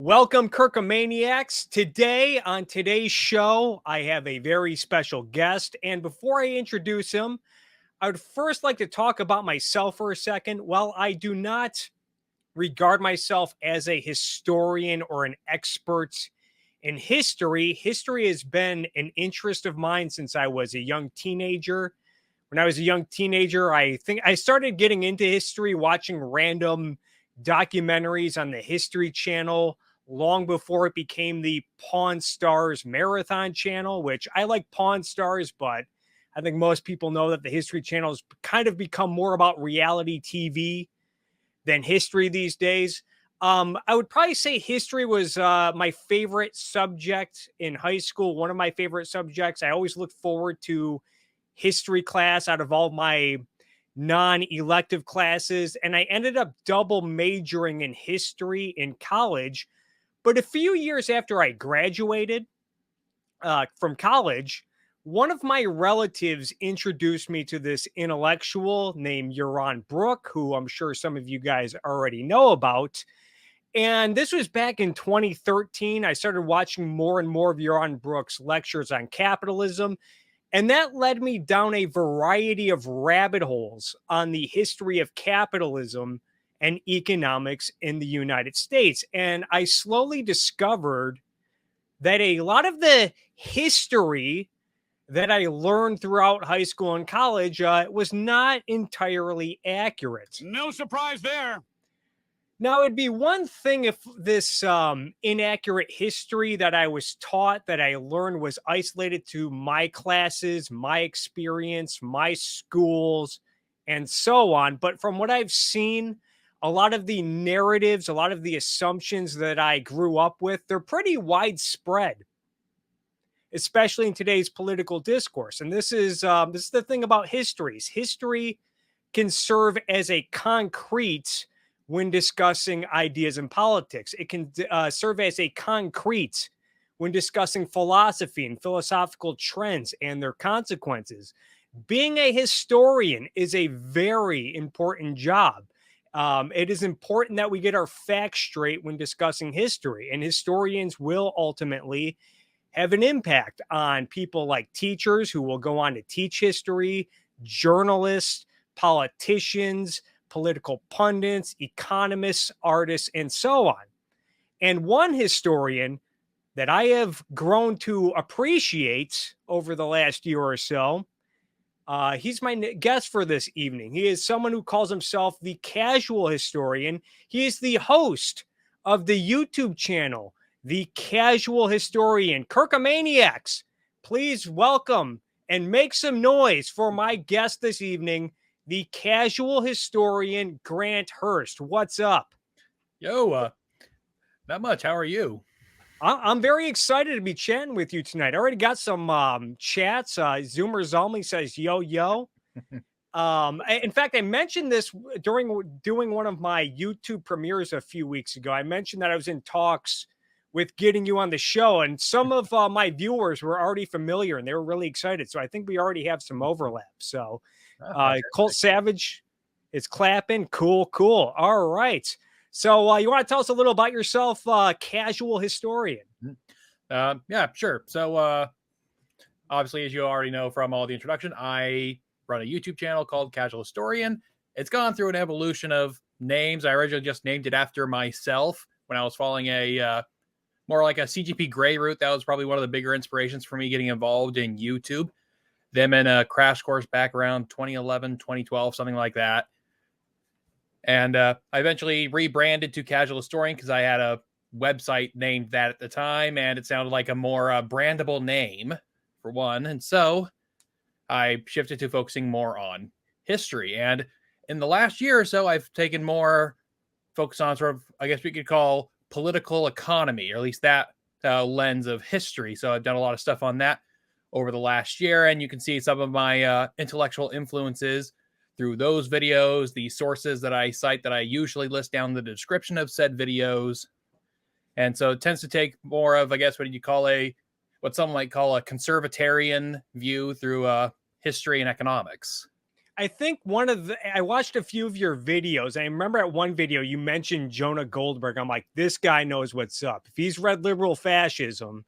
Welcome, Kirkomaniacs. Today, on today's show, I have a very special guest. And before I introduce him, I would first like to talk about myself for a second. While I do not regard myself as a historian or an expert in history, history has been an interest of mine since I was a young teenager. When I was a young teenager, I think I started getting into history watching random documentaries on the History Channel long before it became the Pawn Stars Marathon Channel, which I like Pawn Stars, but I think most people know that the History Channel has kind of become more about reality TV than history these days. I would probably say history was my favorite subject in high school, one of my favorite subjects. I always looked forward to history class out of all my non-elective classes, and I ended up double majoring in history in college. But a few years after I graduated from college, one of my relatives introduced me to this intellectual named Yaron Brook, who I'm sure some of you guys already know about. And this was back in 2013. I started watching more and more of Yaron Brook's lectures on capitalism. And that led me down a variety of rabbit holes on the history of capitalism and economics in the United States. And I slowly discovered that a lot of the history that I learned throughout high school and college was not entirely accurate. No surprise there. Now, it'd be one thing if this inaccurate history that I was taught, that I learned, was isolated to my classes, my experience, my schools, and so on. But from what I've seen, a lot of the narratives, a lot of the assumptions that I grew up with, they're pretty widespread, especially in today's political discourse. And this is the thing about histories. History can serve as a concrete when discussing ideas in politics. It can serve as a concrete when discussing philosophy and philosophical trends and their consequences. Being a historian is a very important job. It is important that we get our facts straight when discussing history, and historians will ultimately have an impact on people like teachers who will go on to teach history, journalists, politicians, political pundits, economists, artists, and so on. And one historian that I have grown to appreciate over the last year or so, he's my guest for this evening. He is someone who calls himself the casual historian. He is the host of the YouTube channel, The Casual Historian. Kirkomaniacs, please welcome and make some noise for my guest this evening, the casual historian, Grant Hurst. What's up? Yo, not much. How are you? I'm very excited to be chatting with you tonight. I already got some chats. Zoomers Only says, yo, yo. In fact, I mentioned this during doing one of my YouTube premieres a few weeks ago. I mentioned that I was in talks with getting you on the show, and some of my viewers were already familiar, and they were really excited. So I think we already have some overlap. So Colt Savage is clapping. Cool. All right. So you want to tell us a little about yourself, casual historian? Yeah, sure. So obviously, as you already know from all the introduction, I run a YouTube channel called Casual Historian. It's gone through an evolution of names. I originally just named it after myself when I was following a more like a CGP Grey route. That was probably one of the bigger inspirations for me getting involved in YouTube. Them in a Crash Course back around 2011, 2012, something like that. And I eventually rebranded to Casual Historian because I had a website named that at the time, and it sounded like a more brandable name, for one. And so I shifted to focusing more on history. And in the last year or so, I've taken more focus on sort of, I guess we could call political economy, or at least that lens of history. So I've done a lot of stuff on that over the last year, and you can see some of my intellectual influences through those videos, the sources that I cite that I usually list down in the description of said videos. And so it tends to take more of, I guess, what some might call a conservatarian view through history and economics. I think I watched a few of your videos. I remember at one video you mentioned Jonah Goldberg. I'm like, this guy knows what's up. If he's read liberal fascism,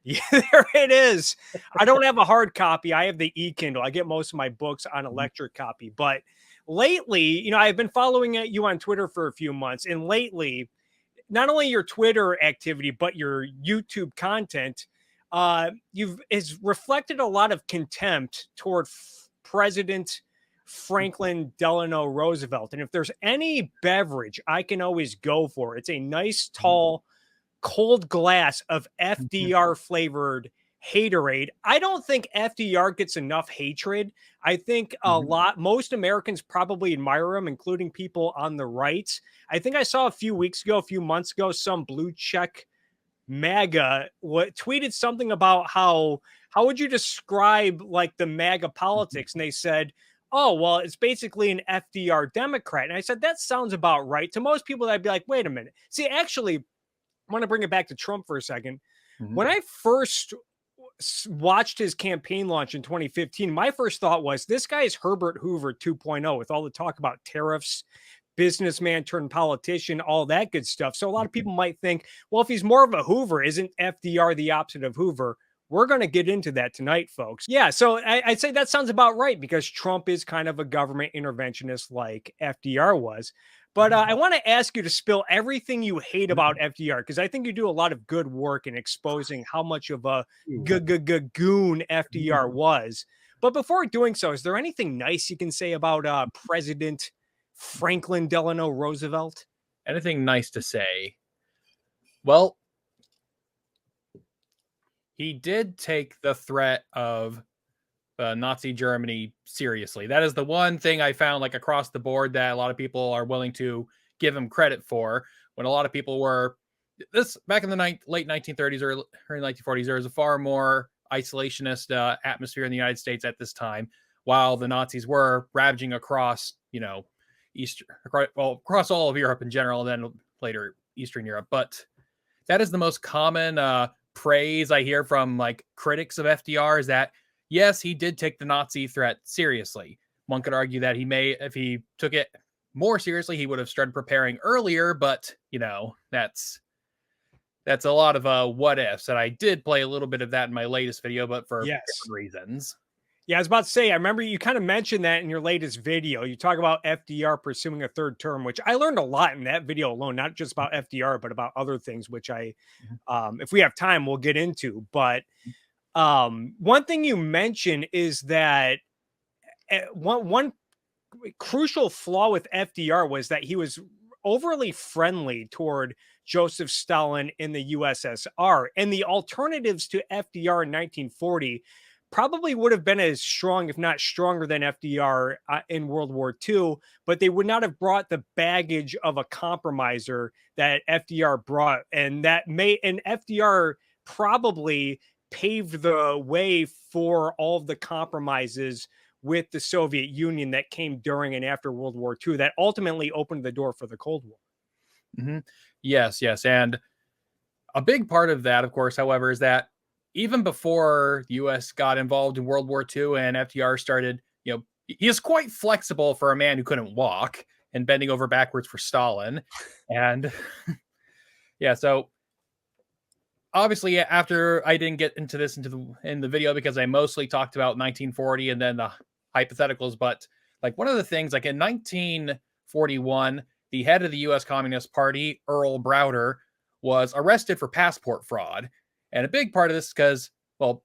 yeah, there it is. I don't have a hard copy. I have the e-Kindle. I get most of my books on electric copy. But lately, I've been following you on Twitter for a few months. And lately, not only your Twitter activity, but your YouTube content, you've is reflected a lot of contempt toward President Franklin Delano Roosevelt. And if there's any beverage I can always go for, it's a nice, tall, cold glass of FDR flavored haterade. I don't think FDR gets enough hatred. I think most Americans probably admire him, including people on the right. I think I saw a few months ago, some blue check MAGA tweeted something about how would you describe like the MAGA politics? And they said, oh, well, it's basically an FDR Democrat. And I said, that sounds about right. To most people, I'd be like, wait a minute. See, actually, I want to bring it back to Trump for a second. When I first watched his campaign launch in 2015, my first thought was this guy is Herbert Hoover 2.0 with all the talk about tariffs, businessman turned politician, all that good stuff. So a lot of people might think, well, if he's more of a Hoover, isn't FDR the opposite of Hoover? We're going to get into that tonight, folks. Yeah, so I'd say that sounds about right because Trump is kind of a government interventionist like FDR was. But I want to ask you to spill everything you hate about FDR because I think you do a lot of good work in exposing how much of a goon FDR was. But before doing so, is there anything nice you can say about President Franklin Delano Roosevelt? Anything nice to say? Well, he did take the threat of Nazi Germany seriously. That is the one thing I found like across the board that a lot of people are willing to give him credit for. When a lot of people were back in the late 1930s or early 1940s, there was a far more isolationist atmosphere in the United States at this time, while the Nazis were ravaging across, across all of Europe in general, and then later Eastern Europe. But that is the most common praise I hear from like critics of FDR is that, yes, he did take the Nazi threat seriously. One could argue that if he took it more seriously, he would have started preparing earlier, but, that's a lot of what ifs. And I did play a little bit of that in my latest video, but for different reasons. Yeah, I was about to say, I remember you kind of mentioned that in your latest video. You talk about FDR pursuing a third term, which I learned a lot in that video alone, not just about FDR, but about other things, which if we have time, we'll get into. But one thing you mentioned is that one crucial flaw with FDR was that he was overly friendly toward Joseph Stalin in the USSR. And the alternatives to FDR in 1940 probably would have been as strong, if not stronger than FDR in World War II, but they would not have brought the baggage of a compromiser that FDR brought. And FDR probably paved the way for all of the compromises with the Soviet Union that came during and after World War II that ultimately opened the door for the Cold War. Yes. And a big part of that, of course, however, is that even before the U.S. got involved in World War II and FDR started, he is quite flexible for a man who couldn't walk and bending over backwards for Stalin. And so obviously after I didn't get into this in the video because I mostly talked about 1940 and then the hypotheticals, but like one of the things like in 1941, the head of the U.S. Communist Party, Earl Browder, was arrested for passport fraud. And a big part of this is because, well,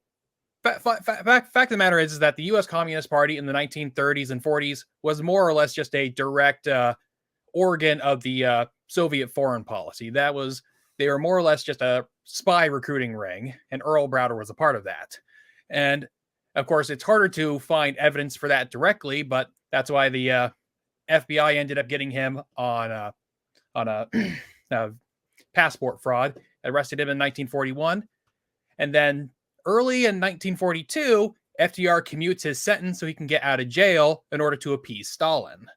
fact of the matter is that the U.S. Communist Party in the 1930s and 40s was more or less just a direct organ of the Soviet foreign policy. They were more or less just a spy recruiting ring, and Earl Browder was a part of that. And of course, it's harder to find evidence for that directly, but that's why the FBI ended up getting him on a passport fraud, arrested him in 1941. And then early in 1942, FDR commutes his sentence so he can get out of jail in order to appease Stalin.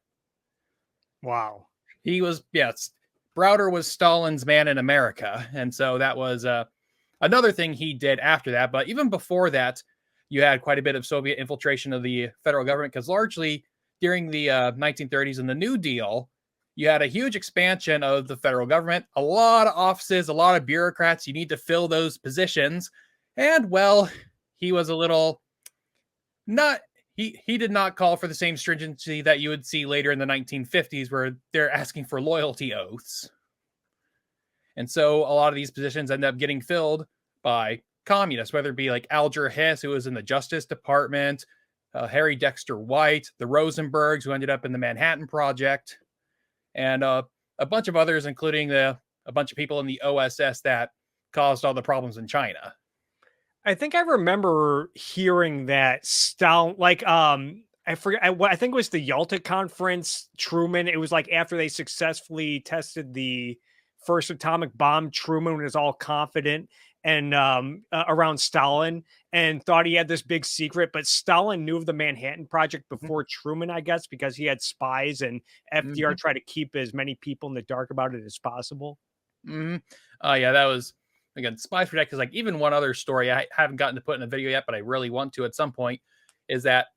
Wow. Browder was Stalin's man in America. And so that was another thing he did after that. But even before that, you had quite a bit of Soviet infiltration of the federal government because largely during the 1930s and the New Deal, you had a huge expansion of the federal government, a lot of offices, a lot of bureaucrats. You need to fill those positions. And well, he was a little not he did not call for the same stringency that you would see later in the 1950s where they're asking for loyalty oaths. And so a lot of these positions end up getting filled by communists, whether it be like Alger Hiss, who was in the Justice Department, Harry Dexter White, the Rosenbergs, who ended up in the Manhattan Project, and a bunch of others, including a bunch of people in the OSS that caused all the problems in China. I think I remember hearing that Stalin, I forget, I think it was the Yalta Conference, Truman. It was like after they successfully tested the first atomic bomb, Truman was all confident and around Stalin and thought he had this big secret, but Stalin knew of the Manhattan Project before Truman, I guess, because he had spies and FDR tried to keep as many people in the dark about it as possible. Yeah, that was, again, Spies Protect is like, even one other story I haven't gotten to put in a video yet, but I really want to at some point, is that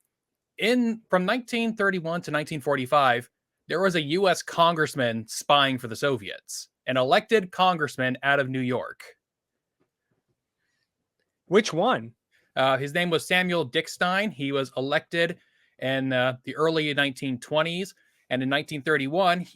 from 1931 to 1945, there was a U.S. congressman spying for the Soviets, an elected congressman out of New York. Which one? His name was Samuel Dickstein. He was elected in the early 1920s. And in 1931,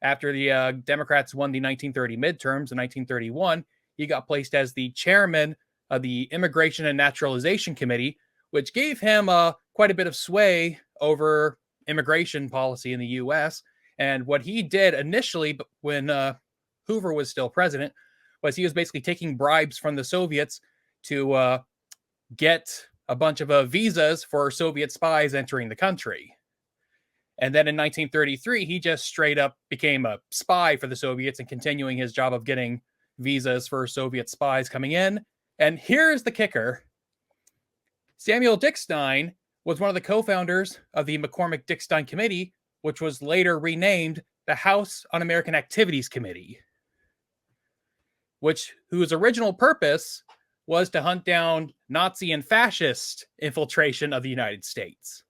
after the Democrats won the 1930 midterms in 1931, he got placed as the chairman of the Immigration and Naturalization Committee, which gave him quite a bit of sway over immigration policy in the U.S. And what he did initially, when Hoover was still president, was he was basically taking bribes from the Soviets to get a bunch of visas for Soviet spies entering the country. And then in 1933, he just straight up became a spy for the Soviets and continuing his job of getting visas for Soviet spies coming in. And here's the kicker. Samuel Dickstein was one of the co-founders of the McCormick-Dickstein Committee, which was later renamed the House Un-American Activities Committee, whose original purpose was to hunt down Nazi and fascist infiltration of the United States.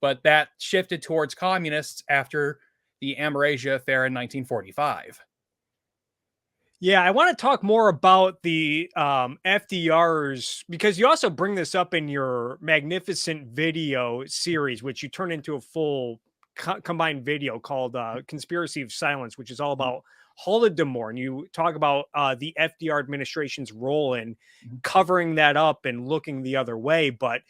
But that shifted towards communists after the Amerasia Affair in 1945. Yeah, I want to talk more about the FDR's, because you also bring this up in your magnificent video series, which you turn into a full combined video called Conspiracy of Silence, which is all about Holodomor. And you talk about the FDR administration's role in covering that up and looking the other way. But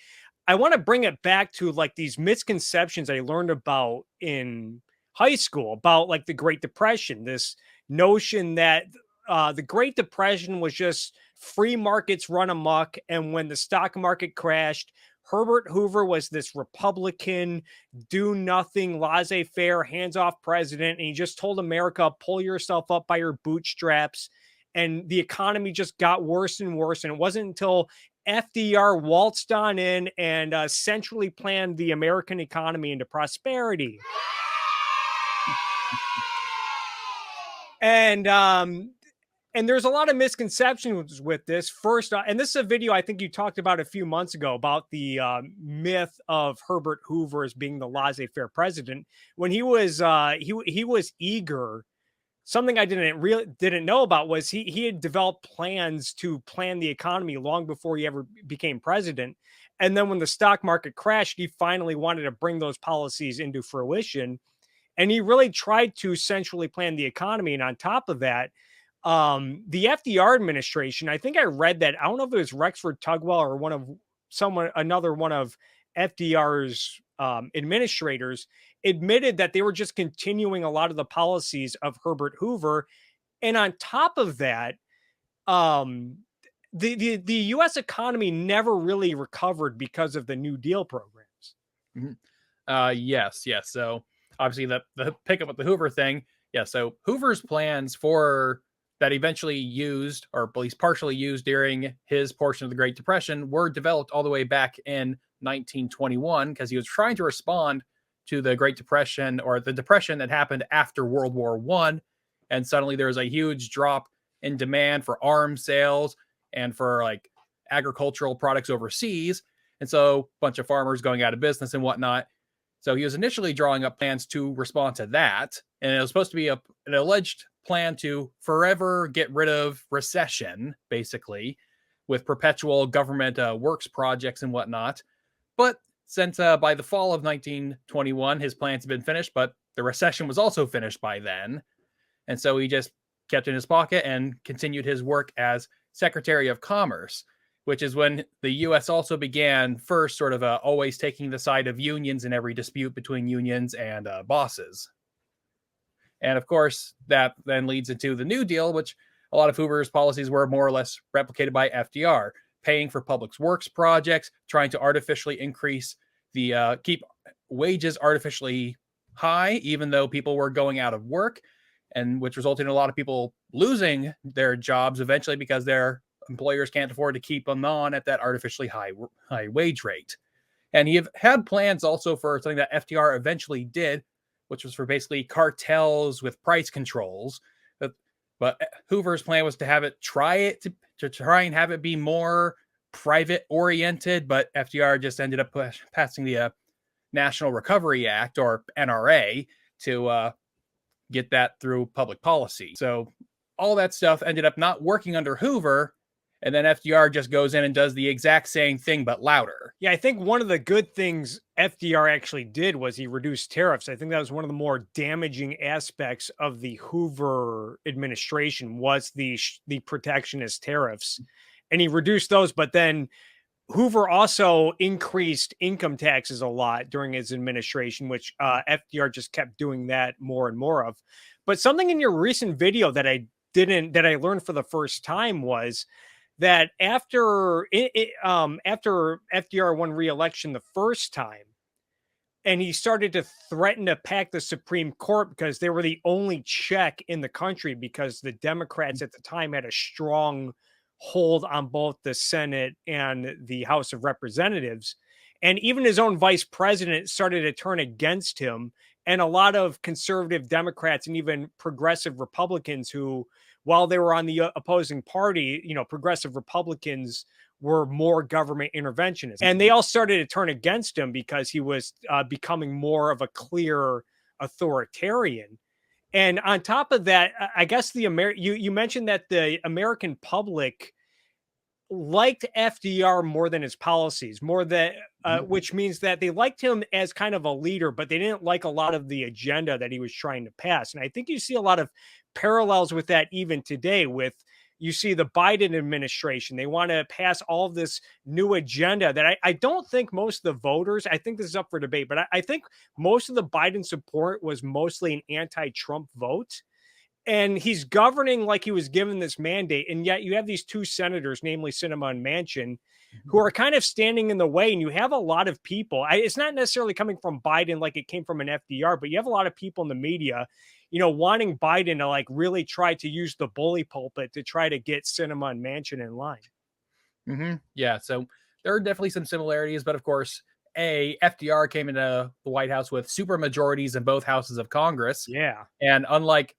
I want to bring it back to like these misconceptions I learned about in high school about like the Great Depression, this notion that the Great Depression was just free markets run amok. And when the stock market crashed, Herbert Hoover was this Republican, do nothing, laissez-faire, hands-off president. And he just told America, pull yourself up by your bootstraps. And the economy just got worse and worse. And it wasn't until FDR waltzed on in and centrally planned the American economy into prosperity. And there's a lot of misconceptions with this. First, and this is a video I think you talked about a few months ago about the myth of Herbert Hoover as being the laissez-faire president. When he was eager, something I didn't know about was he had developed plans to plan the economy long before he ever became president. And then when the stock market crashed, he finally wanted to bring those policies into fruition. And he really tried to centrally plan the economy. And on top of that, the FDR administration, I think I read that, I don't know if it was Rexford Tugwell or another one of FDR's administrators, admitted that they were just continuing a lot of the policies of Herbert Hoover. And on top of that, the U.S. economy never really recovered because of the New Deal programs. Yes. So obviously the pickup with the Hoover thing. Yeah. So Hoover's plans that eventually used, or at least partially used during his portion of the Great Depression, were developed all the way back in 1921 because he was trying to respond to the Great Depression, or the depression that happened after World War I. And suddenly there was a huge drop in demand for arms sales and for like agricultural products overseas. And so a bunch of farmers going out of business and whatnot. So he was initially drawing up plans to respond to that. And it was supposed to be an alleged plan to forever get rid of recession, basically, with perpetual government works projects and whatnot. But since by the fall of 1921, his plans had been finished, but the recession was also finished by then. And so he just kept it in his pocket and continued his work as Secretary of Commerce, which is when the U.S. also began first sort of always taking the side of unions in every dispute between unions and bosses. And of course, that then leads into the New Deal, which a lot of Hoover's policies were more or less replicated by FDR, paying for public works projects, trying to artificially increase keep wages artificially high, even though people were going out of work, and which resulted in a lot of people losing their jobs eventually because their employers can't afford to keep them on at that artificially high wage rate. And he had plans also for something that FDR eventually did, which was for basically cartels with price controls. But Hoover's plan was to have it try and have it be more private oriented, but FDR just ended up passing the National Recovery Act, or NRA, to get that through public policy. So all that stuff ended up not working under Hoover, and then FDR just goes in and does the exact same thing, but louder. Yeah, I think one of the good things FDR actually did was he reduced tariffs. I think that was one of the more damaging aspects of the Hoover administration was the protectionist tariffs. And he reduced those, but then Hoover also increased income taxes a lot during his administration, which FDR just kept doing that more and more of. But something in your recent video that I learned for the first time was that after FDR won re-election the first time, and he started to threaten to pack the Supreme Court because they were the only check in the country, because the Democrats at the time had a strong hold on both the Senate and the House of Representatives. And even his own vice president started to turn against him. And a lot of conservative Democrats and even progressive Republicans who, while they were on the opposing party, progressive Republicans were more government interventionists. And they all started to turn against him because he was becoming more of a clear authoritarian. And on top of that, I guess you mentioned that the American public liked FDR more than his policies, which means that they liked him as kind of a leader, but they didn't like a lot of the agenda that he was trying to pass. And I think you see a lot of parallels with that even today. You see the Biden administration, they want to pass all of this new agenda that I don't think most of the voters, I think this is up for debate, but I think most of the Biden support was mostly an anti-Trump vote. And he's governing like he was given this mandate. And yet you have these two senators, namely Sinema and Manchin, who are kind of standing in the way. And you have a lot of people. It's not necessarily coming from Biden like it came from an FDR, but you have a lot of people in the media, wanting Biden to like really try to use the bully pulpit to try to get Sinema and Manchin in line. Mm-hmm. Yeah. So there are definitely some similarities, but of course, FDR came into the White House with super majorities in both houses of Congress. Yeah. And unlike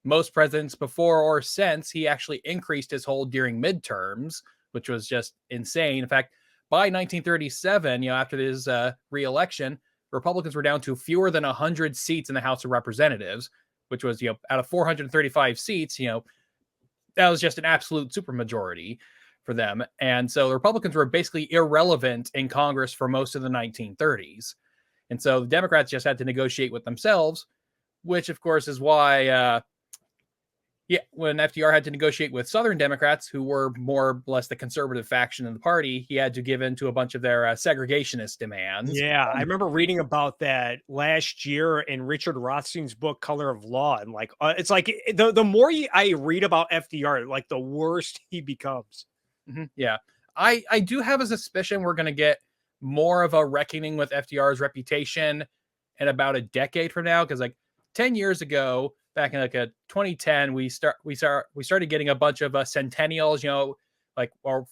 most presidents before or since, he actually increased his hold during midterms, which was just insane. In fact, by 1937, after his re-election, Republicans were down to fewer than 100 seats in the House of Representatives, which was, out of 435 seats, that was just an absolute supermajority for them. And so the Republicans were basically irrelevant in Congress for most of the 1930s. And so the Democrats just had to negotiate with themselves, which of course is why when FDR had to negotiate with Southern Democrats, who were more or less the conservative faction in the party, he had to give in to a bunch of their segregationist demands. Yeah, I remember reading about that last year in Richard Rothstein's book, Color of Law. And it's like the more I read about FDR, like the worse he becomes. Mm-hmm. Yeah, I do have a suspicion we're going to get more of a reckoning with FDR's reputation in about a decade from now. Because 10 years ago, back in 2010, we started getting a bunch of centennials.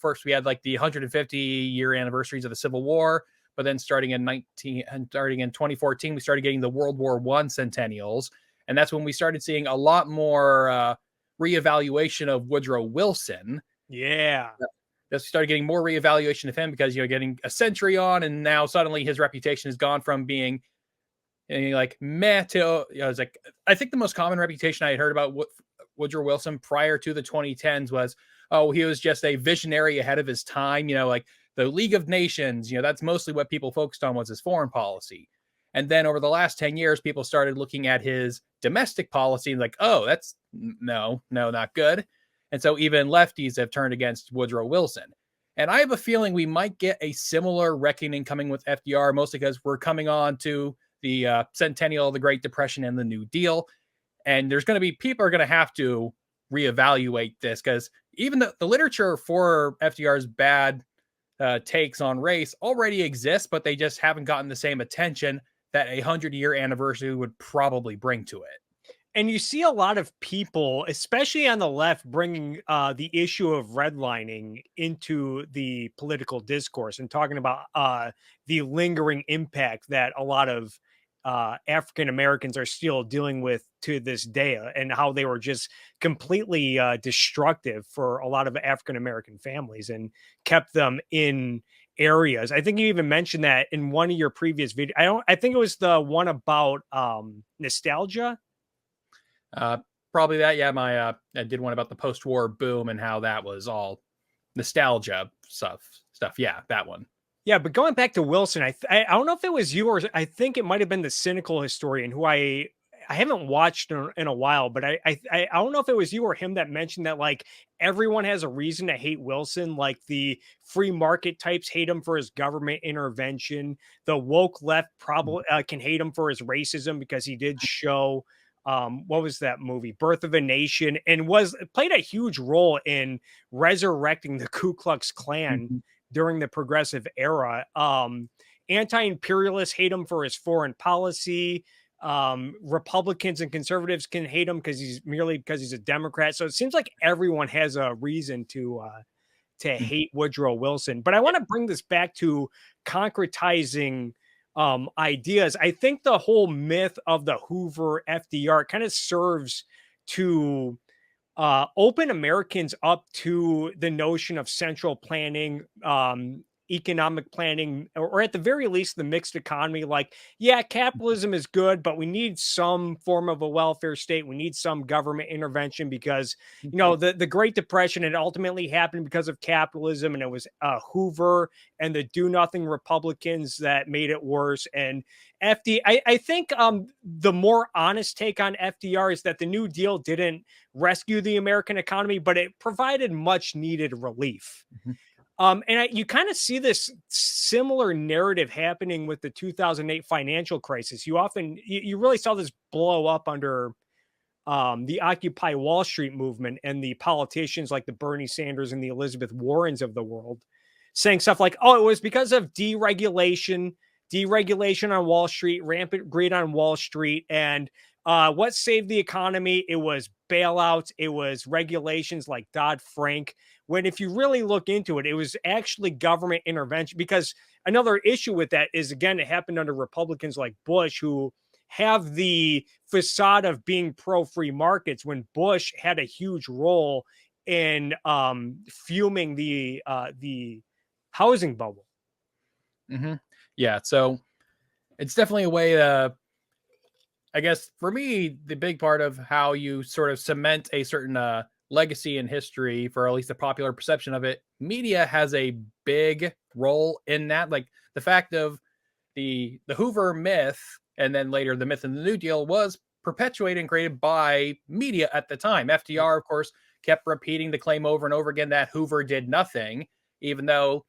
First we had the 150 year anniversaries of the Civil War, but then starting in 2014, we started getting the World War I centennials, and that's when we started seeing a lot more reevaluation of Woodrow Wilson. Yeah, we started getting more reevaluation of him because getting a century on, and now suddenly his reputation has gone from being and he like meh to, I was like, I think the most common reputation I had heard about Woodrow Wilson prior to the 2010s was, oh, he was just a visionary ahead of his time. Like the League of Nations, that's mostly what people focused on was his foreign policy. And then over the last 10 years, people started looking at his domestic policy and like, oh, that's no, not good. And so even lefties have turned against Woodrow Wilson. And I have a feeling we might get a similar reckoning coming with FDR, mostly because we're coming on to the centennial of the Great Depression and the New Deal. And there's going to be people are going to have to reevaluate this, because even the literature for FDR's bad takes on race already exists, but they just haven't gotten the same attention that a 100-year anniversary would probably bring to it. And you see a lot of people, especially on the left, bringing the issue of redlining into the political discourse and talking about the lingering impact that a lot of African Americans are still dealing with to this day, and how they were just completely destructive for a lot of African American families and kept them in areas. I think you even mentioned that in one of your previous videos. I think it was the one about nostalgia. Probably that. Yeah, I did one about the post-war boom and how that was all nostalgia stuff. Yeah, that one. Yeah, but going back to Wilson, I don't know if it was you, or I think it might have been the cynical historian who I haven't watched in a while, but I don't know if it was you or him that mentioned that like everyone has a reason to hate Wilson. Like the free market types hate him for his government intervention. The woke left probably can hate him for his racism because he did show what was that movie, Birth of a Nation, and played a huge role in resurrecting the Ku Klux Klan during the progressive era. Anti-imperialists hate him for his foreign policy. Republicans and conservatives can hate him because he's a Democrat. So it seems like everyone has a reason to hate Woodrow Wilson. But I want to bring this back to concretizing ideas. I think the whole myth of the Hoover FDR kind of serves to open Americans up to the notion of central planning, economic planning, or at the very least, the mixed economy. Like, yeah, capitalism is good, but we need some form of a welfare state. We need some government intervention because, the Great Depression, it ultimately happened because of capitalism, and it was Hoover and the do-nothing Republicans that made it worse. And I think the more honest take on FDR is that the New Deal didn't rescue the American economy, but it provided much needed relief. You kind of see this similar narrative happening with the 2008 financial crisis. You really saw this blow up under the Occupy Wall Street movement and the politicians like the Bernie Sanders and the Elizabeth Warrens of the world saying stuff like, oh, it was because of deregulation on Wall Street, rampant greed on Wall Street. And what saved the economy? It was bailouts. It was regulations like Dodd-Frank. When if you really look into it, it was actually government intervention. Because another issue with that is, again, it happened under Republicans like Bush, who have the facade of being pro-free markets, when Bush had a huge role in fuming the housing bubble. Yeah, so it's definitely a way to, I guess, for me, the big part of how you sort of cement a certain legacy in history, for at least the popular perception of it, media has a big role in that. Like the fact of the Hoover myth, and then later the myth in the New Deal, was perpetuated and created by media at the time. FDR, of course, kept repeating the claim over and over again that Hoover did nothing, even though,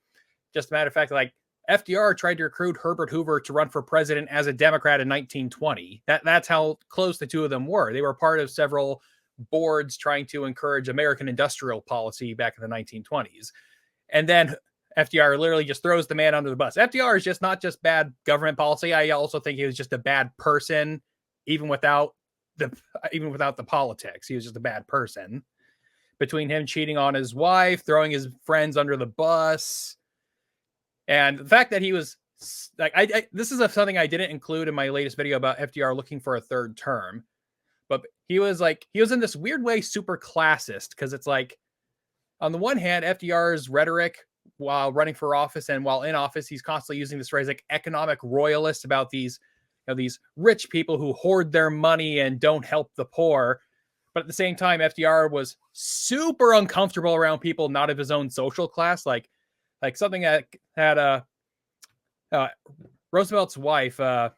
just a matter of fact, like FDR tried to recruit Herbert Hoover to run for president as a Democrat in 1920. That's how close the two of them were. They were part of several boards trying to encourage American industrial policy back in the 1920s. And then FDR literally just throws the man under the bus. FDR is just not just bad government policy. I also think he was just a bad person, even without the politics. He was just a bad person. Between him cheating on his wife, throwing his friends under the bus, and the fact that he was like, this is something I didn't include in my latest video about FDR looking for a third term, but he was in this weird way super classist, because it's like, on the one hand, FDR's rhetoric while running for office and while in office, he's constantly using this phrase like economic royalist about these these rich people who hoard their money and don't help the poor. But at the same time, FDR was super uncomfortable around people not of his own social class, like something that had Roosevelt's wife, Eleanor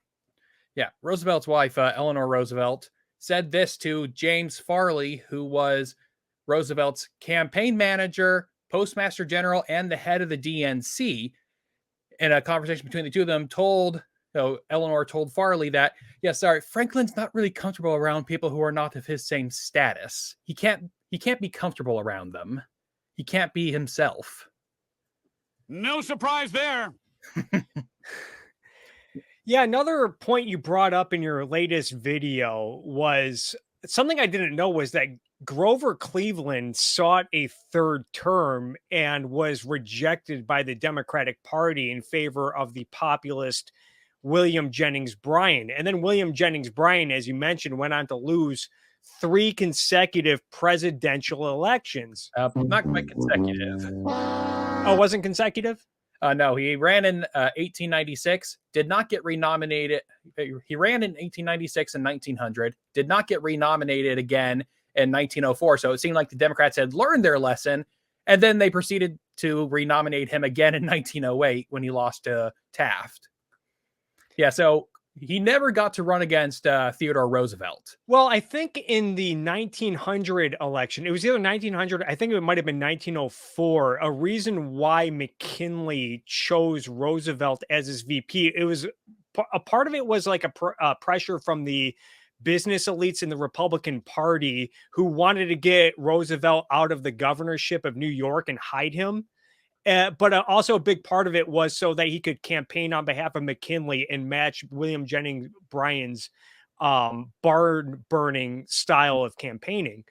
Roosevelt, said this to James Farley, who was Roosevelt's campaign manager, postmaster general, and the head of the DNC. In a conversation between the two of them, Eleanor told Farley that, Franklin's not really comfortable around people who are not of his same status. He can't be comfortable around them. He can't be himself. No surprise there. Yeah, another point you brought up in your latest video was something I didn't know was that Grover Cleveland sought a third term and was rejected by the Democratic Party in favor of the populist William Jennings Bryan. And then William Jennings Bryan, as you mentioned, went on to lose 3 consecutive presidential elections. Not quite consecutive. Oh, wasn't consecutive? No, he ran in 1896, did not get renominated. He ran in 1896 and 1900, did not get renominated again in 1904. So it seemed like the Democrats had learned their lesson, and then they proceeded to renominate him again in 1908 when he lost to Taft. Yeah, so he never got to run against Theodore Roosevelt. Well, I think in the 1900 election, it was either 1900, I think it might have been 1904, a reason why McKinley chose Roosevelt as his VP. It was a part of it was like a pressure from the business elites in the Republican Party who wanted to get Roosevelt out of the governorship of New York and hide him. But also a big part of it was so that he could campaign on behalf of McKinley and match William Jennings Bryan's barn burning style of campaigning.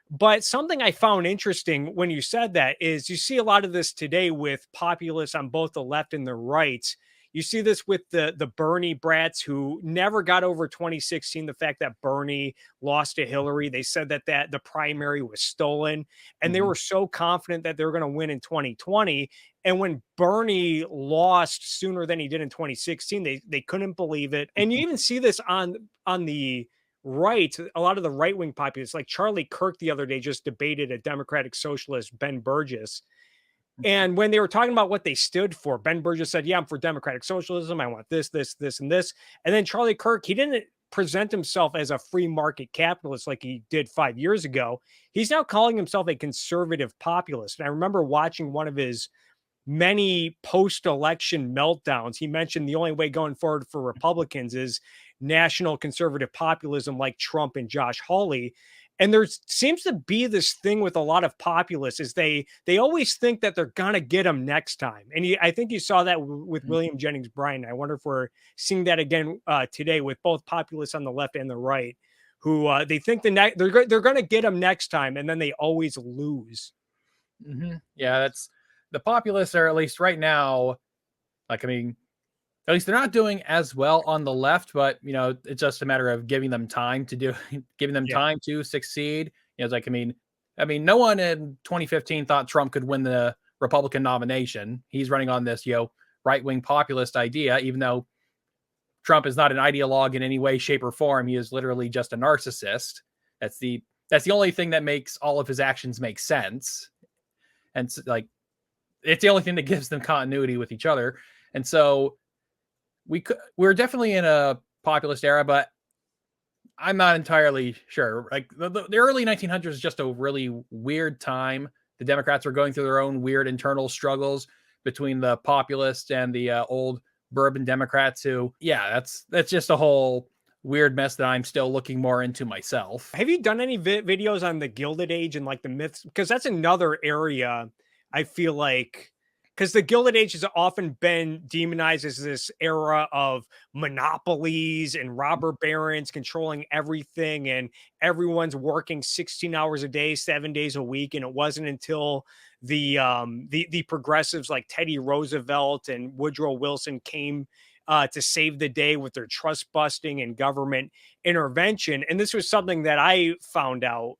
But something I found interesting when you said that is you see a lot of this today with populists on both the left and the right. You see this with the Bernie brats who never got over 2016, the fact that Bernie lost to Hillary. They said that the primary was stolen, and they were so confident that they were going to win in 2020. And when Bernie lost sooner than he did in 2016, they couldn't believe it. And you even see this on the right. A lot of the right-wing populists, like Charlie Kirk the other day, just debated a Democratic socialist, Ben Burgess. And when they were talking about what they stood for, Ben Burgess said, yeah, I'm for democratic socialism. I want this, this, this, and this. And then Charlie Kirk, he didn't present himself as a free market capitalist like he did 5 years ago. He's now calling himself a conservative populist. And I remember watching one of his many post-election meltdowns. He mentioned the only way going forward for Republicans is national conservative populism like Trump and Josh Hawley. And there seems to be this thing with a lot of populists is they always think that they're going to get them next time. And I think you saw that with William Jennings Bryan. I wonder if we're seeing that again today with both populists on the left and the right, who they think they're going to get them next time, and then they always lose. Mm-hmm. Yeah, that's the populists are, at least right now, at least they're not doing as well on the left, but it's just a matter of giving them time time to succeed. It's like, no one in 2015 thought Trump could win the Republican nomination. He's running on this, right-wing populist idea, even though Trump is not an ideologue in any way, shape, or form. He is literally just a narcissist. That's the only thing that makes all of his actions make sense. And it's the only thing that gives them continuity with each other. And so we're definitely in a populist era, but I'm not entirely sure. Like the early 1900s is just a really weird time. The Democrats were going through their own weird internal struggles between the populists and the old bourbon Democrats who, that's just a whole weird mess that I'm still looking more into myself. Have you done any videos on the Gilded Age and like the myths? Because that's another area I feel like, because the Gilded Age has often been demonized as this era of monopolies and robber barons controlling everything, and everyone's working 16 hours a day, 7 days a week. And it wasn't until the progressives like Teddy Roosevelt and Woodrow Wilson came to save the day with their trust busting and government intervention. And this was something that I found out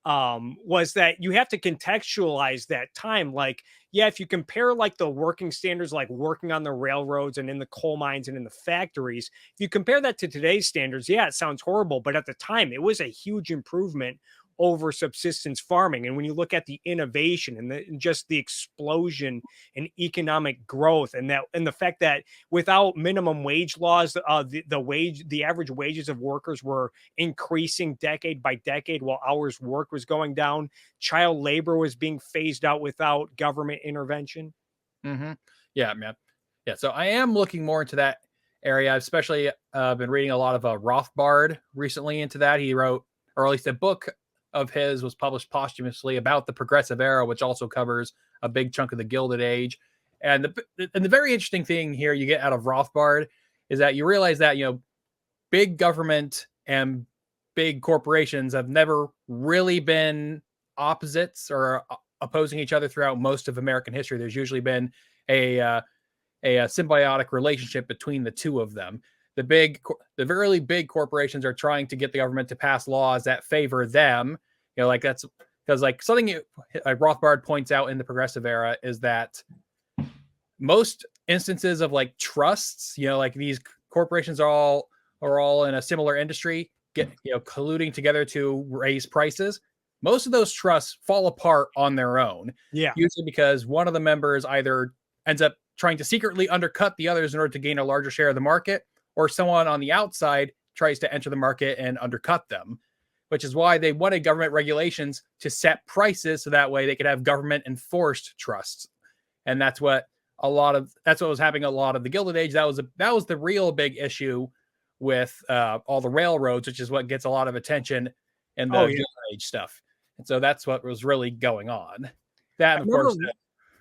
was that you have to contextualize that time. Like, yeah, if you compare like the working standards, like working on the railroads and in the coal mines and in the factories, if you compare that to today's standards, yeah, it sounds horrible. But at the time, it was a huge improvement over subsistence farming. And when you look at the innovation and just the explosion in economic growth, and the fact that without minimum wage laws, the average wages of workers were increasing decade by decade while hours work was going down. Child labor was being phased out without government intervention. Mm-hmm. Yeah, man. Yeah, so I am looking more into that area. I've especially been reading a lot of Rothbard recently into that. He wrote, or at least a book of his was published posthumously about the Progressive Era, which also covers a big chunk of the Gilded Age. And the very interesting thing here you get out of Rothbard is that you realize that, big government and big corporations have never really been opposites or opposing each other throughout most of American history. There's usually been a symbiotic relationship between the two of them. The really big corporations are trying to get the government to pass laws that favor them. Like that's because like something like Rothbard points out in the Progressive Era is that most instances of like trusts, like these corporations are all in a similar industry, get colluding together to raise prices. Most of those trusts fall apart on their own. Yeah. Usually because one of the members either ends up trying to secretly undercut the others in order to gain a larger share of the market, or someone on the outside tries to enter the market and undercut them, which is why they wanted government regulations to set prices so that way they could have government enforced trusts. And that's what was happening a lot of the Gilded Age. That was the real big issue with all the railroads, which is what gets a lot of attention in the Gilded Age stuff. And so that's what was really going on. That, of course,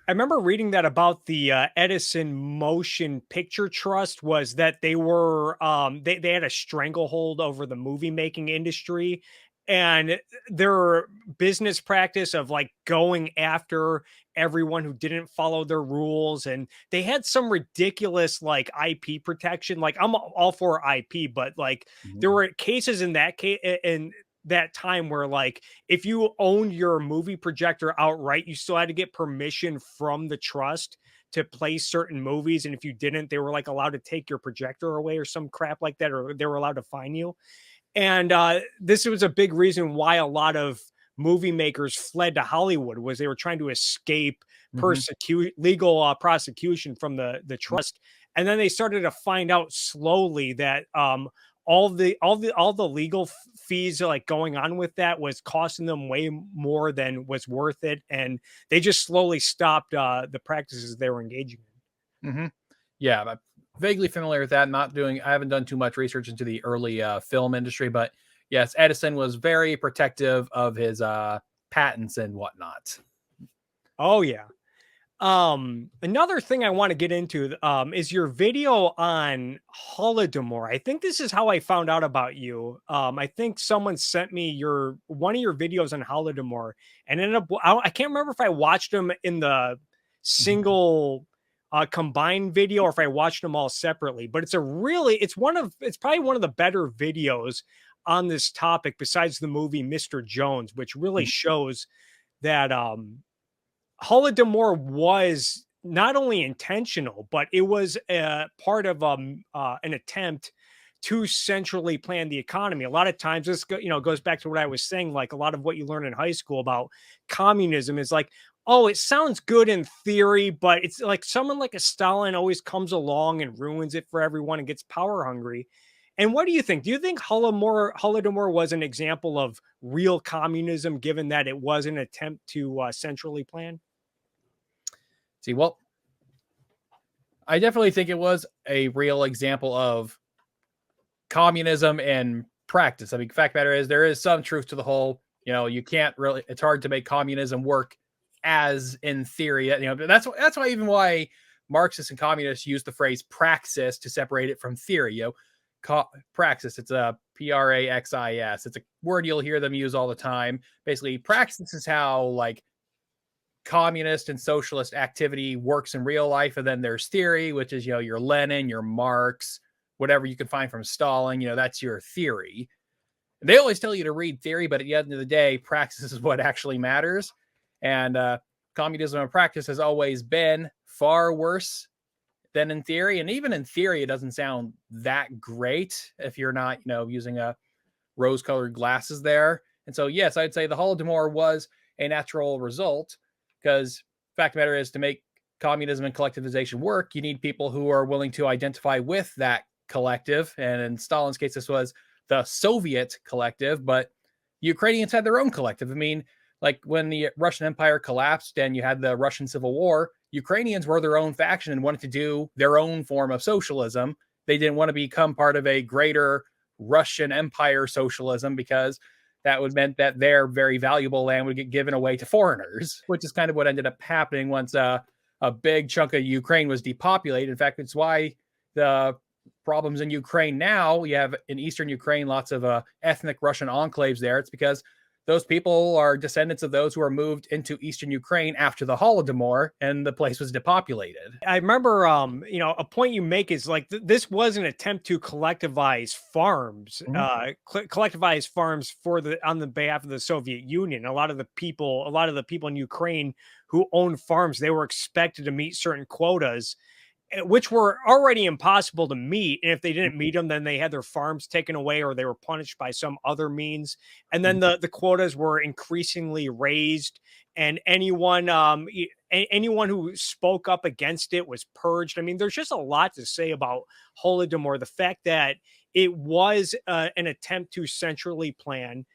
I remember reading that about the Edison Motion Picture Trust was that they were they had a stranglehold over the movie making industry, and their business practice of like going after everyone who didn't follow their rules, and they had some ridiculous like IP protection. Like I'm all for IP, but like there were cases in that time where like if you owned your movie projector outright, you still had to get permission from the trust to play certain movies, and if you didn't, they were like allowed to take your projector away or some crap like that, or they were allowed to fine you. And this was a big reason why a lot of movie makers fled to Hollywood, was they were trying to escape legal prosecution from the trust. And then they started to find out slowly that all the legal fees like going on with that was costing them way more than was worth it, and they just slowly stopped the practices they were engaging in. Yeah, I'm vaguely familiar with that. I haven't done too much research into the early film industry, but yes, Edison was very protective of his patents and whatnot. Oh yeah. Another thing I want to get into is your video on Holodomor. I think this is how I found out about you. I think someone sent me one of your videos on Holodomor, and I can't remember if I watched them in the single combined video or if I watched them all separately, but it's probably one of the better videos on this topic besides the movie Mr. Jones, which really shows that Holodomor was not only intentional, but it was part of an attempt to centrally plan the economy. A lot of times this goes back to what I was saying, like a lot of what you learn in high school about communism is like, oh, it sounds good in theory, but it's like someone like a Stalin always comes along and ruins it for everyone and gets power hungry. And what do you think? Do you think Holodomor was an example of real communism, given that it was an attempt to centrally plan? See, well, I definitely think it was a real example of communism in practice. I mean, fact matter is there is some truth to the whole, you can't really, it's hard to make communism work as in theory. That's why Marxists and communists use the phrase praxis to separate it from theory. Praxis, it's a praxis. It's a word you'll hear them use all the time. Basically, praxis is how like communist and socialist activity works in real life, and then there's theory, which is your Lenin, your Marx, whatever you can find from Stalin. That's your theory. They always tell you to read theory, but at the end of the day, practice is what actually matters. And communism in practice has always been far worse than in theory. And even in theory, it doesn't sound that great if you're not, using a rose-colored glasses there. And so, yes, I'd say the Holodomor was a natural result because fact of the matter is, to make communism and collectivization work, you need people who are willing to identify with that collective. And in Stalin's case, this was the Soviet collective, but Ukrainians had their own collective. I mean, like when the Russian Empire collapsed and you had the Russian Civil War, Ukrainians were their own faction and wanted to do their own form of socialism. They didn't want to become part of a greater Russian Empire socialism because that would meant that their very valuable land would get given away to foreigners, which is kind of what ended up happening once a big chunk of Ukraine was depopulated. In fact, it's why the problems in Ukraine now, you have in Eastern Ukraine, lots of ethnic Russian enclaves there. It's because those people are descendants of those who were moved into Eastern Ukraine after the Holodomor and the place was depopulated. I remember, a point you make is like this was an attempt to collectivize farms, collectivize farms on the behalf of the Soviet Union. A lot of the people in Ukraine who owned farms, they were expected to meet certain quotas, which were already impossible to meet. And if they didn't meet them, then they had their farms taken away or they were punished by some other means. And then the quotas were increasingly raised, and anyone who spoke up against it was purged. I mean, there's just a lot to say about Holodomor. The fact that it was an attempt to centrally plan,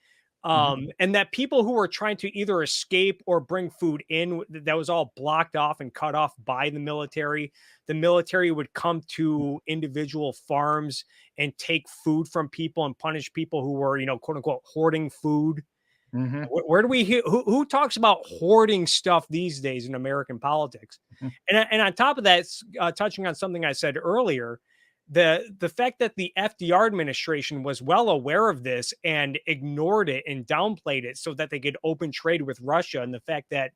and that people who were trying to either escape or bring food in, that was all blocked off and cut off by the military. The military would come to individual farms and take food from people and punish people who were, quote unquote, hoarding food. Where do we hear who talks about hoarding stuff these days in American politics? And on top of that, touching on something I said earlier, the fact that the FDR administration was well aware of this and ignored it and downplayed it so that they could open trade with Russia, and the fact that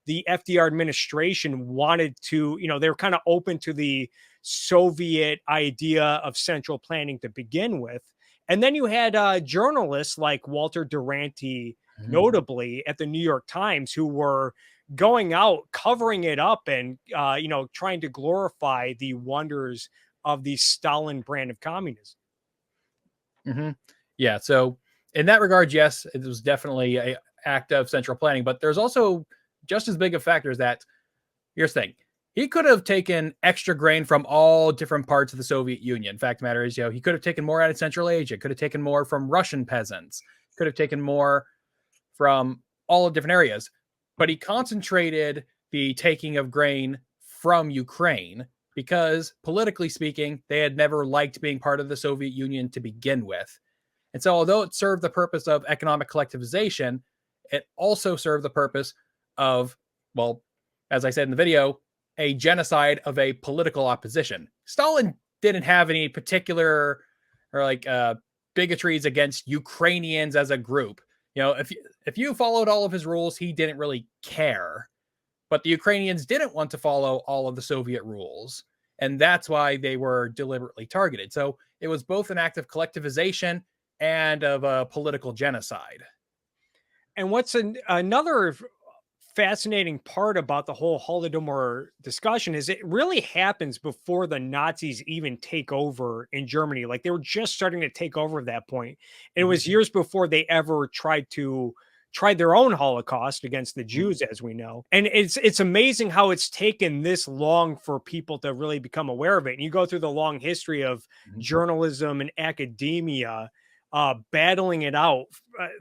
the FDR administration wanted to, they were kind of open to the Soviet idea of central planning to begin with. And then you had journalists like Walter Duranty, notably at the New York Times, who were going out, covering it up and, trying to glorify the wonders of the Stalin brand of communism. Yeah. So in that regard, yes, it was definitely an act of central planning, but there's also just as big of factors that, here's the thing, he could have taken extra grain from all different parts of the Soviet Union. Fact of the matter is, he could have taken more out of Central Asia, could have taken more from Russian peasants, could have taken more from all different areas, but he concentrated the taking of grain from Ukraine because, politically speaking, they had never liked being part of the Soviet Union to begin with. And so although it served the purpose of economic collectivization, it also served the purpose of, well, as I said in the video, a genocide of a political opposition. Stalin didn't have any particular or bigotries against Ukrainians as a group. If you followed all of his rules, he didn't really care. But the Ukrainians didn't want to follow all of the Soviet rules, and that's why they were deliberately targeted. So it was both an act of collectivization and of a political genocide. And what's another fascinating part about the whole Holodomor discussion is it really happens before the Nazis even take over in Germany. Like, they were just starting to take over at that point. And it was years before they ever tried their own Holocaust against the Jews, as we know. And it's amazing how it's taken this long for people to really become aware of it. And you go through the long history of journalism and academia battling it out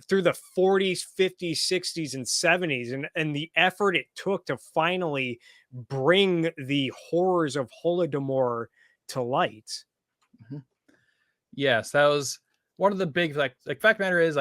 through the 40s, 50s, 60s, and 70s, and the effort it took to finally bring the horrors of Holodomor to light. Yes, that was one of the big fact of the matter is,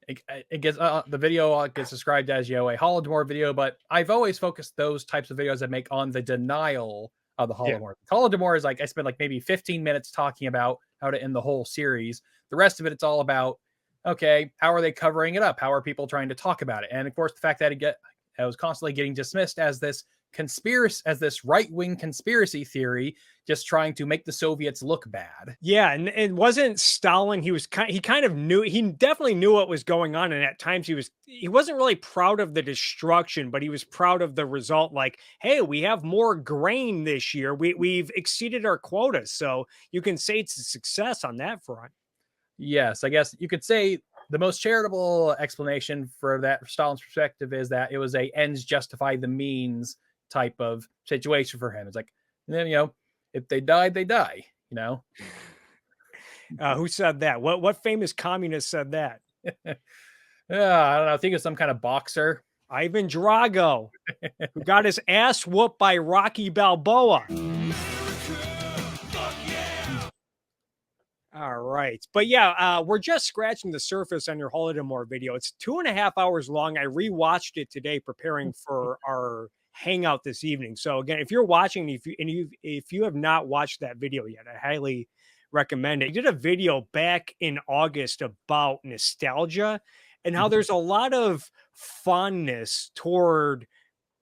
it gets the video gets described as a Holodomor video, but I've always focused those types of videos I make on the denial of the Holodomor. Yeah. Holodomor is I spent maybe 15 minutes talking about how to end the whole series. The rest of it, it's all about, okay, how are they covering it up? How are people trying to talk about it? And of course, the fact that it was constantly getting dismissed as this this right-wing conspiracy theory, just trying to make the Soviets look bad. Yeah, and it wasn't Stalin. He kind of knew, he definitely knew what was going on, and at times he wasn't really proud of the destruction, but he was proud of the result. Like, hey, we have more grain this year. We've exceeded our quotas, so you can say it's a success on that front. Yes, I guess you could say the most charitable explanation for that, from Stalin's perspective, is that it was a ends justify the means type of situation for him. It's like, then, if they died, they die, Who said that? What famous communist said that? Yeah, I don't know. I think it's some kind of boxer. Ivan Drago, who got his ass whooped by Rocky Balboa. All right. But yeah, we're just scratching the surface on your Holodomor video. It's 2.5 hours long. I rewatched it today preparing for our hangout this evening. So again, if you're watching, if you have not watched that video yet, I highly recommend it. I did a video back in August about nostalgia and how there's a lot of fondness toward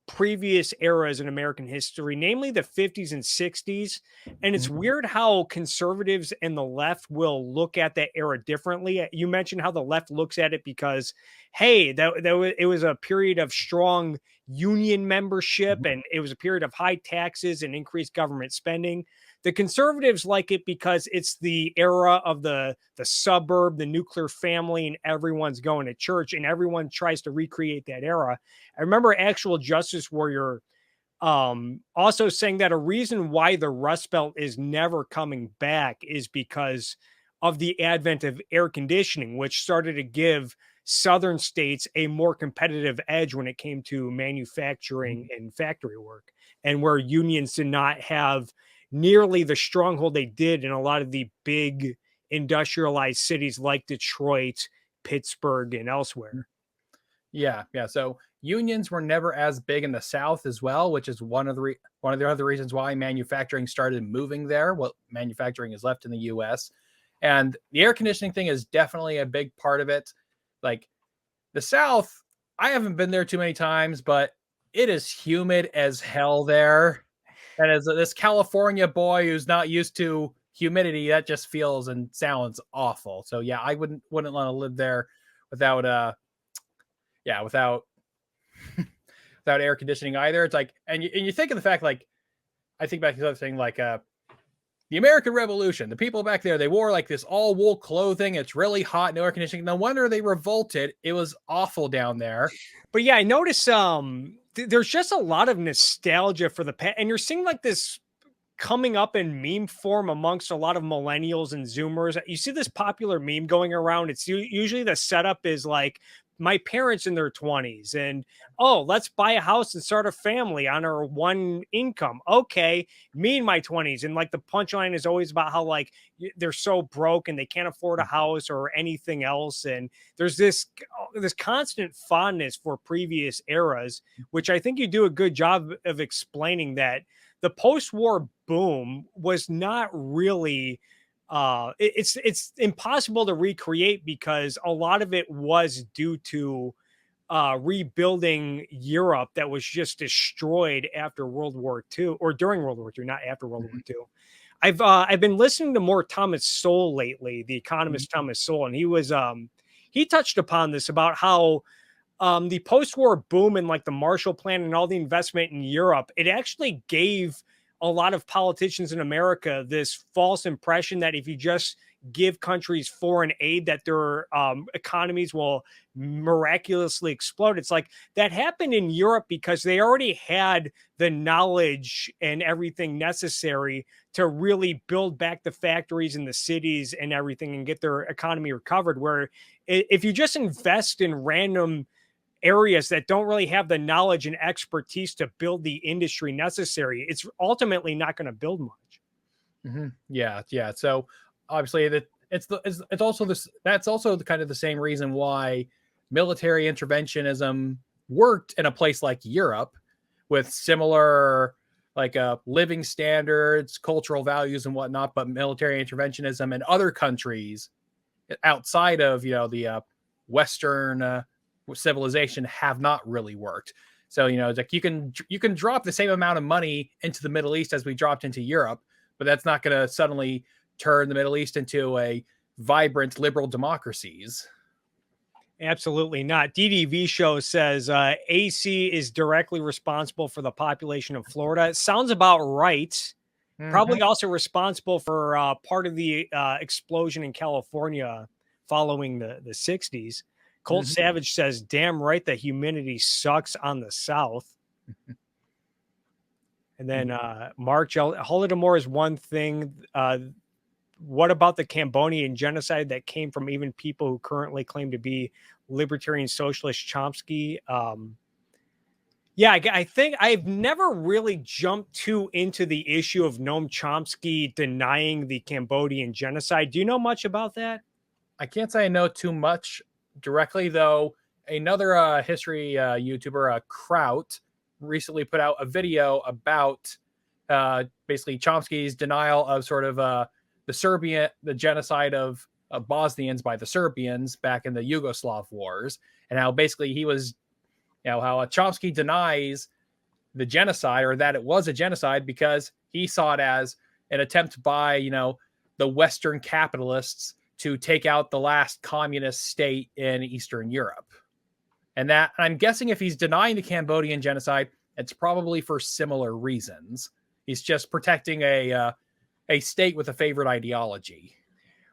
previous eras in American history, namely the 50s and 60s. And it's weird how conservatives and the left will look at that era differently. You mentioned how the left looks at it because, hey, it was a period of strong union membership and it was a period of high taxes and increased government spending. The conservatives like it because it's the era of the suburb, the nuclear family, and everyone's going to church and everyone tries to recreate that era. I remember Actual Justice Warrior also saying that a reason why the Rust Belt is never coming back is because of the advent of air conditioning, which started to give southern states a more competitive edge when it came to manufacturing and factory work, and where unions did not have nearly the stronghold they did in a lot of the big industrialized cities like Detroit, Pittsburgh, and elsewhere. Yeah. So unions were never as big in the South as well, which is one of the other reasons why manufacturing started moving there. Well, manufacturing is left in the U.S. And the air conditioning thing is definitely a big part of it. Like the South, I haven't been there too many times, but it is humid as hell there. And as this California boy who's not used to humidity, that just feels and sounds awful. So yeah, I wouldn't want to live there without without air conditioning either. It's like, and you think of the fact, like, I think back to the other thing, like the American Revolution, the people back there, they wore like this all wool clothing. It's really hot, no air conditioning. No wonder they revolted. It was awful down there. But yeah, I noticed there's just a lot of nostalgia for the past, and you're seeing like this coming up in meme form amongst a lot of millennials and Zoomers. You see this popular meme going around. It's usually the setup is like my parents in their 20s and, oh, let's buy a house and start a family on our one income. Okay, me in my 20s. And like the punchline is always about how like they're so broke and they can't afford a house or anything else. And there's this constant fondness for previous eras, which I think you do a good job of explaining that the post-war boom was not really it's impossible to recreate because a lot of it was due to rebuilding Europe that was just destroyed after World War II or during World War II, not after World War II. I've been listening to more Thomas Sowell lately, the economist Thomas Sowell, and he touched upon this about how the post-war boom and like the Marshall Plan and all the investment in Europe, it actually gave a lot of politicians in America this false impression that if you just give countries foreign aid, that their economies will miraculously explode. It's like that happened in Europe because they already had the knowledge and everything necessary to really build back the factories and the cities and everything and get their economy recovered. Where if you just invest in random areas that don't really have the knowledge and expertise to build the industry necessary, it's ultimately not going to build much. Yeah. So obviously it's also this, that's also the kind of the same reason why military interventionism worked in a place like Europe with similar like living standards, cultural values and whatnot, but military interventionism in other countries outside of, the Western civilization have not really worked. So, it's like you can drop the same amount of money into the Middle East as we dropped into Europe, but that's not going to suddenly turn the Middle East into a vibrant liberal democracies. Absolutely not. DDV show says AC is directly responsible for the population of Florida. It sounds about right. Probably also responsible for part of the explosion in California following the 60s. Colt Savage says, damn right the humidity sucks on the South. And then Mark Holodomor is one thing. What about the Cambodian genocide that came from even people who currently claim to be libertarian socialist Chomsky? Yeah, I think I've never really jumped too into the issue of Noam Chomsky denying the Cambodian genocide. Do you know much about that? I can't say I know too much directly, though. Another history YouTuber, Kraut, recently put out a video about basically Chomsky's denial of sort of the genocide of Bosnians by the Serbians back in the Yugoslav wars, and how basically he was, how Chomsky denies the genocide, or that it was a genocide, because he saw it as an attempt by, the Western capitalists to take out the last communist state in Eastern Europe. And that, I'm guessing, if he's denying the Cambodian genocide, it's probably for similar reasons. He's just protecting a state with a favorite ideology.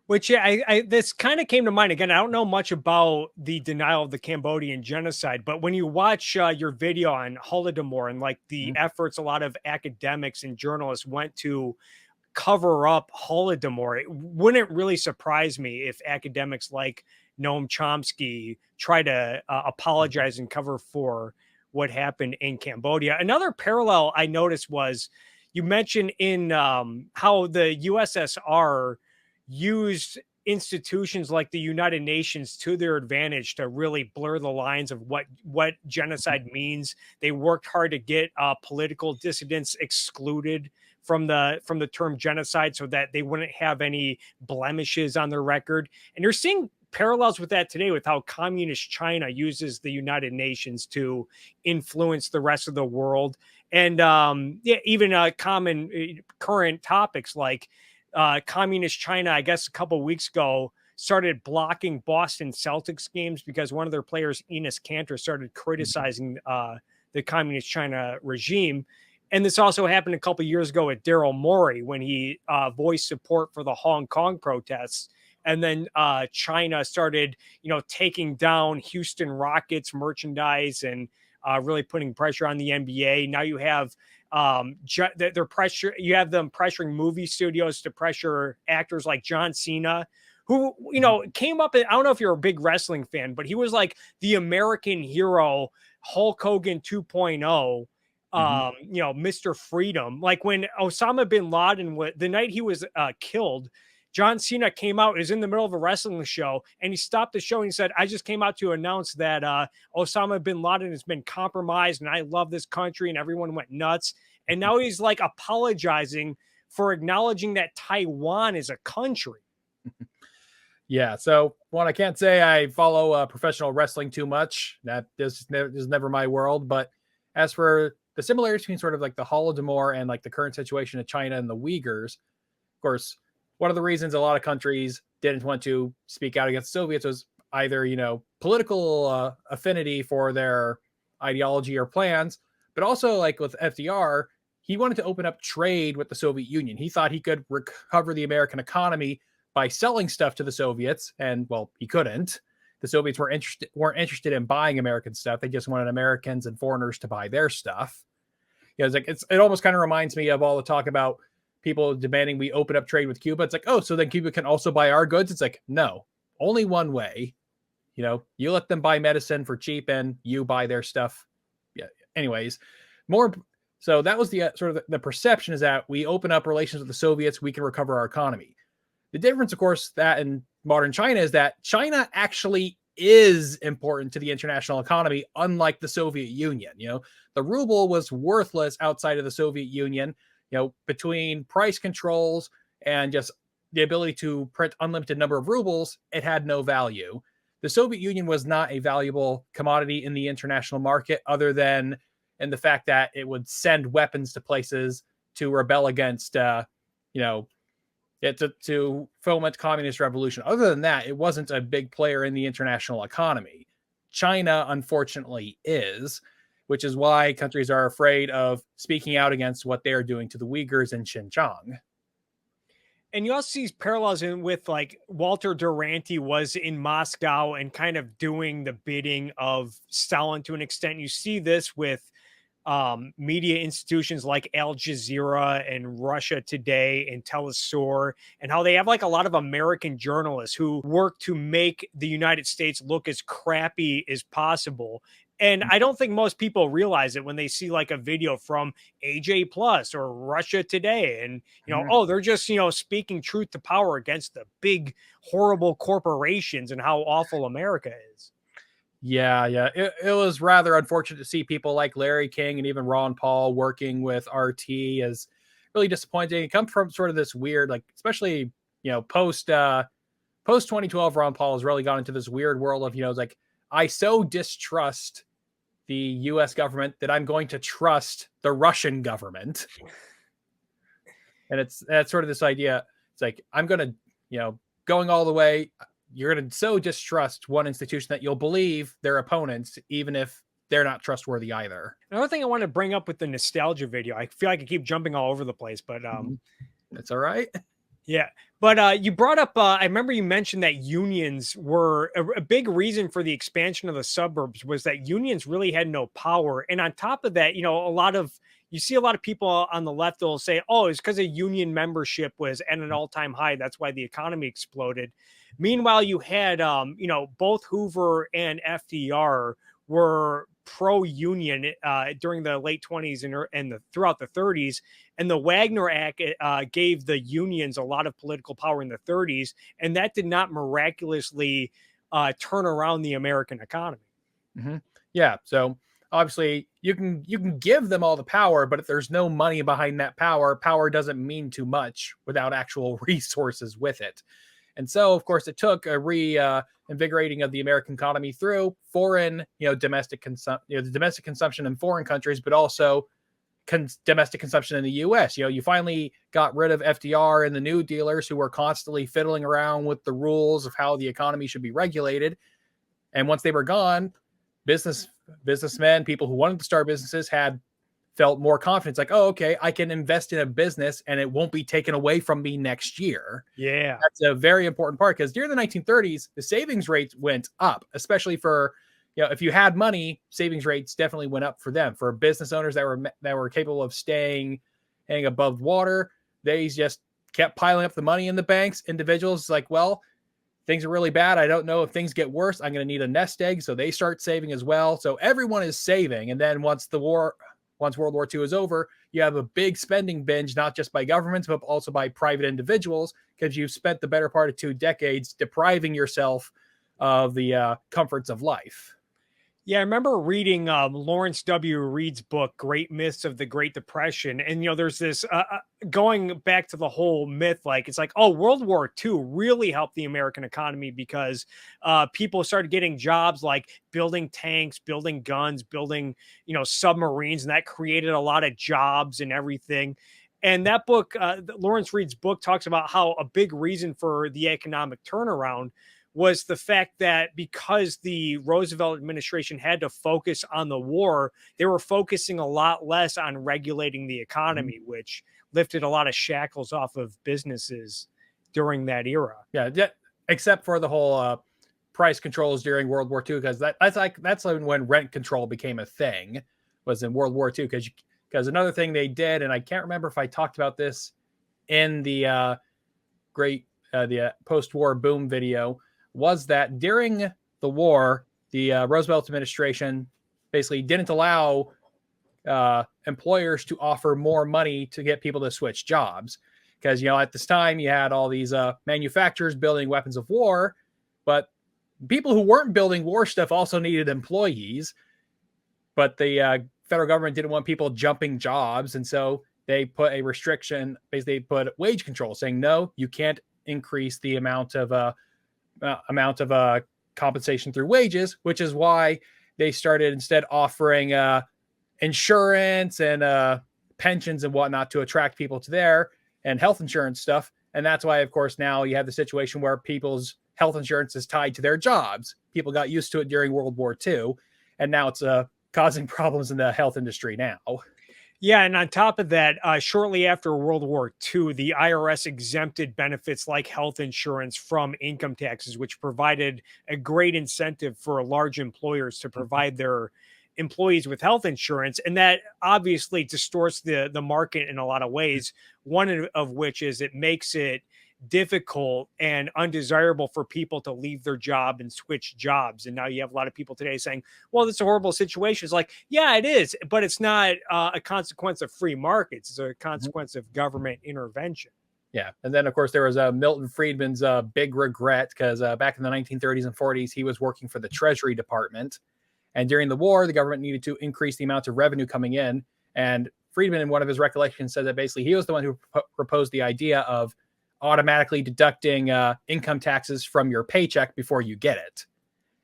Which, yeah, this kind of came to mind. Again, I don't know much about the denial of the Cambodian genocide, but when you watch your video on Holodomor and like the efforts a lot of academics and journalists went to cover up Holodomor, it wouldn't really surprise me if academics like Noam Chomsky try to apologize and cover for what happened in Cambodia. Another parallel I noticed was you mentioned in how the USSR used institutions like the United Nations to their advantage to really blur the lines of what genocide means. They worked hard to get political dissidents excluded from the term genocide so that they wouldn't have any blemishes on their record. And you're seeing parallels with that today with how communist China uses the United Nations to influence the rest of the world. And even common current topics like communist China, I guess a couple of weeks ago, started blocking Boston Celtics games because one of their players, Enes Kanter, started criticizing the communist China regime. And this also happened a couple of years ago with Daryl Morey when he voiced support for the Hong Kong protests. And then China started, taking down Houston Rockets merchandise and really putting pressure on the NBA. Now you have they're pressure. You have them pressuring movie studios to pressure actors like John Cena, who came up. I don't know if you're a big wrestling fan, but he was like the American hero, Hulk Hogan 2.0. Mr. Freedom. Like when Osama bin Laden, the night he was killed, John Cena came out, is in the middle of a wrestling show, and he stopped the show and he said, I just came out to announce that Osama bin Laden has been compromised and I love this country, and everyone went nuts. And now he's like apologizing for acknowledging that Taiwan is a country. Yeah, so one, I can't say I follow professional wrestling too much. That is never my world. But as for the similarities between sort of like the Holodomor and like the current situation of China and the Uyghurs, of course, one of the reasons a lot of countries didn't want to speak out against the Soviets was either, political affinity for their ideology or plans, but also like with FDR, he wanted to open up trade with the Soviet Union. He thought he could recover the American economy by selling stuff to the Soviets, and well, he couldn't. The Soviets weren't interested in buying American stuff. They just wanted Americans and foreigners to buy their stuff. It's like it almost kind of reminds me of all the talk about people demanding we open up trade with Cuba. It's like, oh, so then Cuba can also buy our goods? It's like, no, only one way. You let them buy medicine for cheap and you buy their stuff. Yeah. Anyways, so that was the sort of the perception, is that we open up relations with the Soviets, we can recover our economy. The difference, of course, that in modern China is that China actually is important to the international economy, unlike the Soviet Union. The ruble was worthless outside of the Soviet Union. Between price controls and just the ability to print unlimited number of rubles, it had no value. The Soviet Union was not a valuable commodity in the international market, other than and the fact that it would send weapons to places to rebel against, to foment communist revolution. Other than that, it wasn't a big player in the international economy. China, unfortunately, is, which is why countries are afraid of speaking out against what they are doing to the Uyghurs in Xinjiang. And you also see parallels in with like Walter Duranty was in Moscow and kind of doing the bidding of Stalin to an extent. You see this with media institutions like Al Jazeera and Russia Today and Telesur, and how they have like a lot of American journalists who work to make the United States look as crappy as possible. And I don't think most people realize it when they see like a video from AJ Plus or Russia Today, and oh, they're just speaking truth to power against the big horrible corporations and how awful America is. Yeah. It was rather unfortunate to see people like Larry King and even Ron Paul working with RT as really disappointing. It comes from sort of this weird, like, especially, post 2012, Ron Paul has really gone into this weird world of, it's like, I so distrust the US government that I'm going to trust the Russian government. And that's sort of this idea. It's like, I'm going to, going all the way, you're going to so distrust one institution that you'll believe their opponents, even if they're not trustworthy either. Another thing I want to bring up with the nostalgia video, I feel like I keep jumping all over the place, but that's all right. Yeah. But you brought up, I remember you mentioned that unions were a big reason for the expansion of the suburbs was that unions really had no power. And on top of that, you see a lot of people on the left will say, oh, it's because a union membership was at an all-time high. That's why the economy exploded. Meanwhile, you had, both Hoover and FDR were pro-union during the late 20s and throughout the 30s. And the Wagner Act gave the unions a lot of political power in the 30s. And that did not miraculously turn around the American economy. Mm-hmm. Yeah. So obviously you can give them all the power, but if there's no money behind that power doesn't mean too much without actual resources with it. And so, of course, it took a reinvigorating of the American economy through foreign, domestic consumption in foreign countries, but also domestic consumption in the U.S. You finally got rid of FDR and the new dealers who were constantly fiddling around with the rules of how the economy should be regulated. And once they were gone, businessmen, people who wanted to start businesses felt more confidence, like, oh, okay, I can invest in a business and it won't be taken away from me next year. Yeah. That's a very important part because during the 1930s, the savings rates went up, especially for, if you had money, savings rates definitely went up for them. For business owners that were capable of staying above water, they just kept piling up the money in the banks. Individuals like, well, things are really bad. I don't know if things get worse. I'm going to need a nest egg. So they start saving as well. So everyone is saving. And then once World War II is over, you have a big spending binge, not just by governments, but also by private individuals, because you've spent the better part of 2 decades depriving yourself of the comforts of life. Yeah, I remember reading Lawrence W. Reed's book, Great Myths of the Great Depression. And, there's this going back to the whole myth, like it's like, oh, World War II really helped the American economy because people started getting jobs like building tanks, building guns, building, submarines. And that created a lot of jobs and everything. And that book, Lawrence Reed's book, talks about how a big reason for the economic turnaround was the fact that because the Roosevelt administration had to focus on the war, they were focusing a lot less on regulating the economy, which lifted a lot of shackles off of businesses during that era. Yeah, except for the whole price controls during World War II, because that's when rent control became a thing, was in World War II. Because another thing they did, and I can't remember if I talked about this in the the post-war boom video, was that during the war, the Roosevelt administration basically didn't allow employers to offer more money to get people to switch jobs. Because, at this time, you had all these manufacturers building weapons of war, but people who weren't building war stuff also needed employees. But the federal government didn't want people jumping jobs, and so they put a restriction, basically put wage control, saying, no, you can't increase the amount of compensation through wages, which is why they started instead offering insurance and pensions and whatnot to attract people to there, and health insurance stuff. And that's why, of course, now you have the situation where people's health insurance is tied to their jobs. People got used to it during World War II, and now it's causing problems in the health industry now. Yeah, and on top of that, shortly after World War II, the IRS exempted benefits like health insurance from income taxes, which provided a great incentive for large employers to provide their employees with health insurance. And that obviously distorts the market in a lot of ways, one of which is it makes it difficult and undesirable for people to leave their job and switch jobs. And now you have a lot of people today saying, well, it's a horrible situation. It's like, yeah, it is, but it's not a consequence of free markets. It's a consequence of government intervention. Yeah. And then, of course, there was Milton Friedman's big regret because back in the 1930s and 40s, he was working for the Treasury Department. And during the war, the government needed to increase the amount of revenue coming in. And Friedman, in one of his recollections, said that basically he was the one who proposed the idea of automatically deducting income taxes from your paycheck before you get it.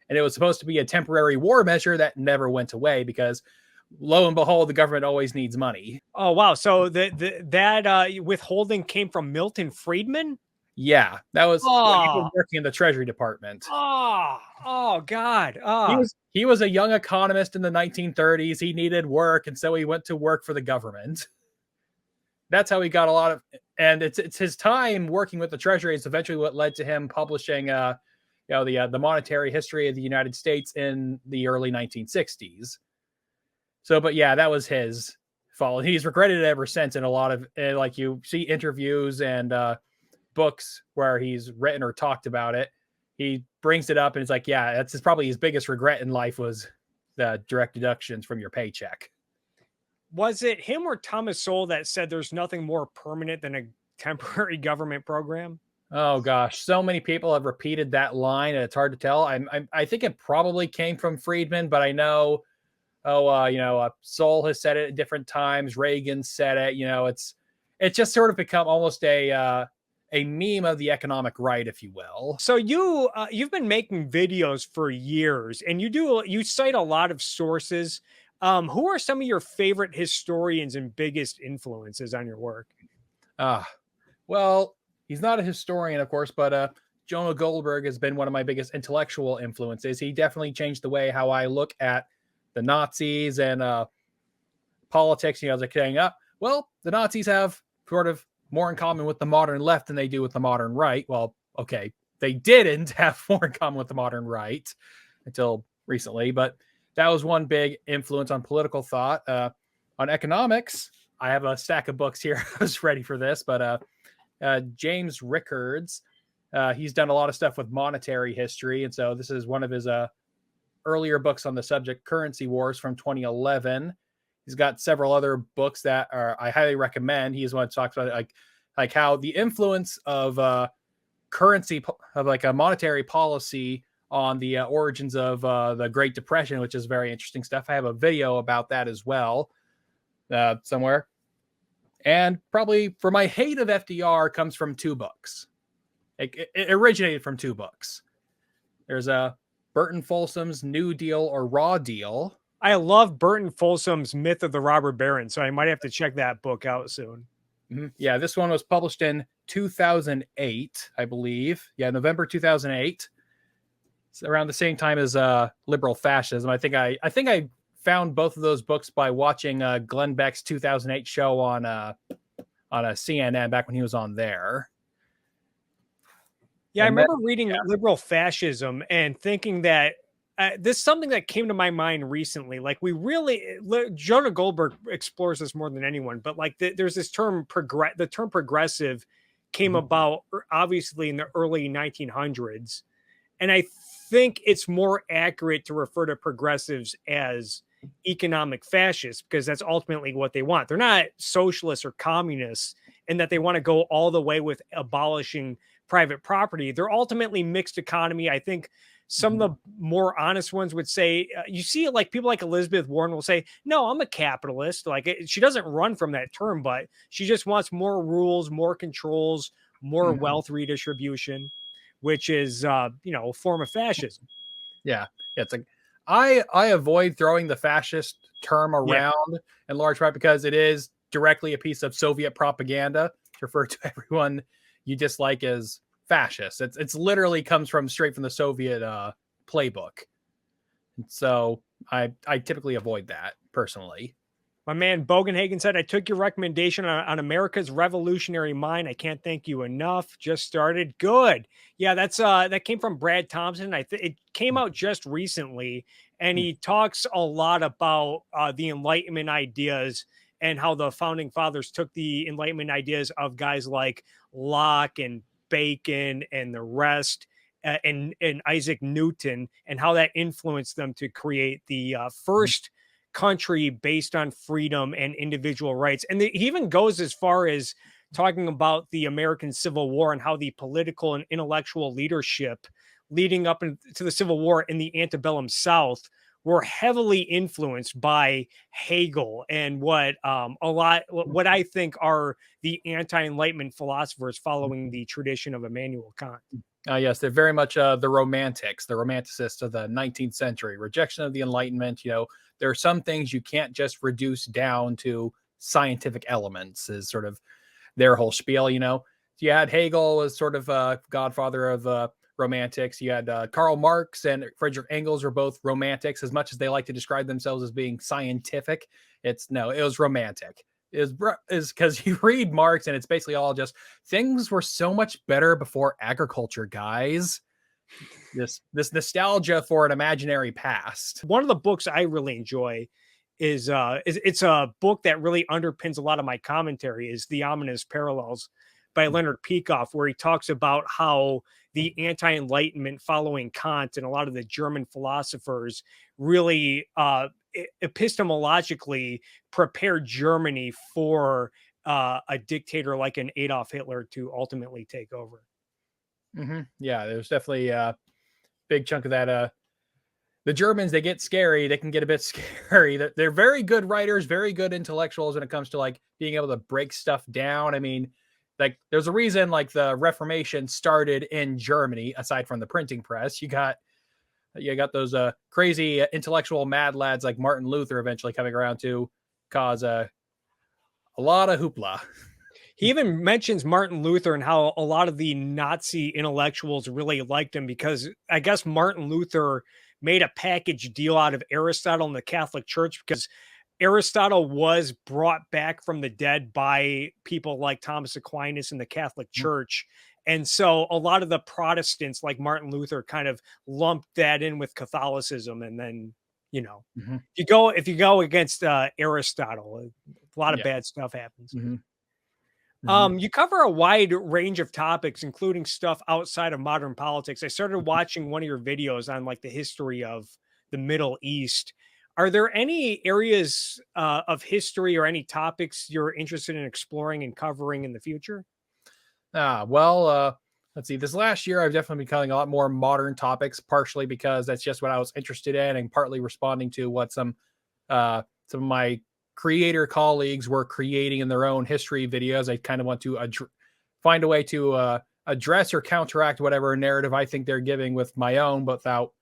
And it was supposed to be a temporary war measure that never went away because, lo and behold, the government always needs money. Oh, wow. So that withholding came from Milton Friedman? Yeah, that was he was working in the Treasury Department. Oh, God. He was a young economist in the 1930s. He needed work, and so he went to work for the government. That's how he got a lot of, and it's his time working with the Treasury is eventually what led to him publishing, the monetary history of the United States in the early 1960s. So, but yeah, that was his fault. He's regretted it ever since. In a lot of, like you see interviews and books where he's written or talked about it, he brings it up and it's like, yeah, that's probably his biggest regret in life was the direct deductions from your paycheck. Was it him or Thomas Sowell that said there's nothing more permanent than a temporary government program? Oh gosh, so many people have repeated that line, and it's hard to tell. I think it probably came from Friedman, but I know, Sowell has said it at different times. Reagan said it. It's just sort of become almost a meme of the economic right, if you will. So you've been making videos for years, and you cite a lot of sources. Who are some of your favorite historians and biggest influences on your work? Well, he's not a historian, of course, but Jonah Goldberg has been one of my biggest intellectual influences. He definitely changed the way how I look at the Nazis and politics. I was like saying, well, the Nazis have sort of more in common with the modern left than they do with the modern right. Well, okay, they didn't have more in common with the modern right until recently, but that was one big influence on political thought. On economics, I have a stack of books here. I was ready for this, but James Rickards, he's done a lot of stuff with monetary history. And so this is one of his earlier books on the subject, Currency Wars from 2011. He's got several other books that I highly recommend. He's one that talks about like how the influence of currency, of like a monetary policy on the origins of the Great Depression, which is very interesting stuff. I have a video about that as well somewhere. And probably for my hate of FDR comes from two books. It originated from two books. There's Burton Folsom's New Deal or Raw Deal. I love Burton Folsom's Myth of the Robber Baron, so I might have to check that book out soon. Mm-hmm. Yeah, this one was published in 2008, I believe. Yeah, November 2008. It's around the same time as liberal fascism. I think I found both of those books by watching Glenn Beck's 2008 show on a CNN back when he was on there. Yeah, I remember reading liberal fascism and thinking that this is something that came to my mind recently. Like Jonah Goldberg explores this more than anyone, but like there's this term, the term progressive came about obviously in the early 1900s. And I think it's more accurate to refer to progressives as economic fascists because that's ultimately what they want. They're not socialists or communists in that they want to go all the way with abolishing private property. They're ultimately mixed economy. I think some of the more honest ones would say, you see it like people like Elizabeth Warren will say, no, I'm a capitalist. Like she doesn't run from that term, but she just wants more rules, more controls, more wealth redistribution, which is, a form of fascism. Yeah. It's like, I avoid throwing the fascist term around in large part because it is directly a piece of Soviet propaganda to refer to everyone you dislike as fascist. It's literally comes from straight from the Soviet playbook. So I typically avoid that personally. My man Bogenhagen said, I took your recommendation on America's Revolutionary Mind. I can't thank you enough. Just started. Good. Yeah, that came from Brad Thompson. It came out just recently, and he talks a lot about the Enlightenment ideas and how the founding fathers took the Enlightenment ideas of guys like Locke and Bacon and the rest. And Isaac Newton, and how that influenced them to create the first country based on freedom and individual rights. And he even goes as far as talking about the American Civil War and how the political and intellectual leadership leading up to the Civil War in the antebellum South were heavily influenced by Hegel and what I think are the anti-Enlightenment philosophers following the tradition of Immanuel Kant. Yes, they're very much the romantics, the romanticists of the 19th century. Rejection of the Enlightenment. There are some things you can't just reduce down to scientific elements, is sort of their whole spiel. You had Hegel as sort of godfather of romantics. You had Karl Marx and Friedrich Engels were both romantics, as much as they like to describe themselves as being scientific. It was romantic. Is because you read Marx and it's basically all just things were so much better before agriculture, guys. This nostalgia for an imaginary past. One of the books I really enjoy is it's a book that really underpins a lot of my commentary, is The Ominous Parallels by Leonard Peikoff, where he talks about how the anti-Enlightenment following Kant and a lot of the German philosophers really epistemologically prepared Germany for a dictator like an Adolf Hitler to ultimately take over. Mm-hmm. Yeah, there's definitely a big chunk of that. The Germans, they get scary. They can get a bit scary. They're very good writers, very good intellectuals when it comes to like being able to break stuff down. I mean, like there's a reason like the Reformation started in Germany, aside from the printing press. You got those crazy intellectual mad lads like Martin Luther eventually coming around to cause a lot of hoopla. He even mentions Martin Luther and how a lot of the Nazi intellectuals really liked him because I guess Martin Luther made a package deal out of Aristotle and the Catholic Church, because Aristotle was brought back from the dead by people like Thomas Aquinas and the Catholic Church. And so a lot of the Protestants like Martin Luther kind of lumped that in with Catholicism. And then, if you go against Aristotle, a lot of bad stuff happens. You cover a wide range of topics, including stuff outside of modern politics. I started watching one of your videos on like the history of the Middle East. Are there any areas of history or any topics you're interested in exploring and covering in the future? Let's see. This last year, I've definitely been covering a lot more modern topics, partially because that's just what I was interested in, and partly responding to what some of my creator colleagues were creating in their own history videos. I kind of want to find a way to address or counteract whatever narrative I think they're giving with my own, but without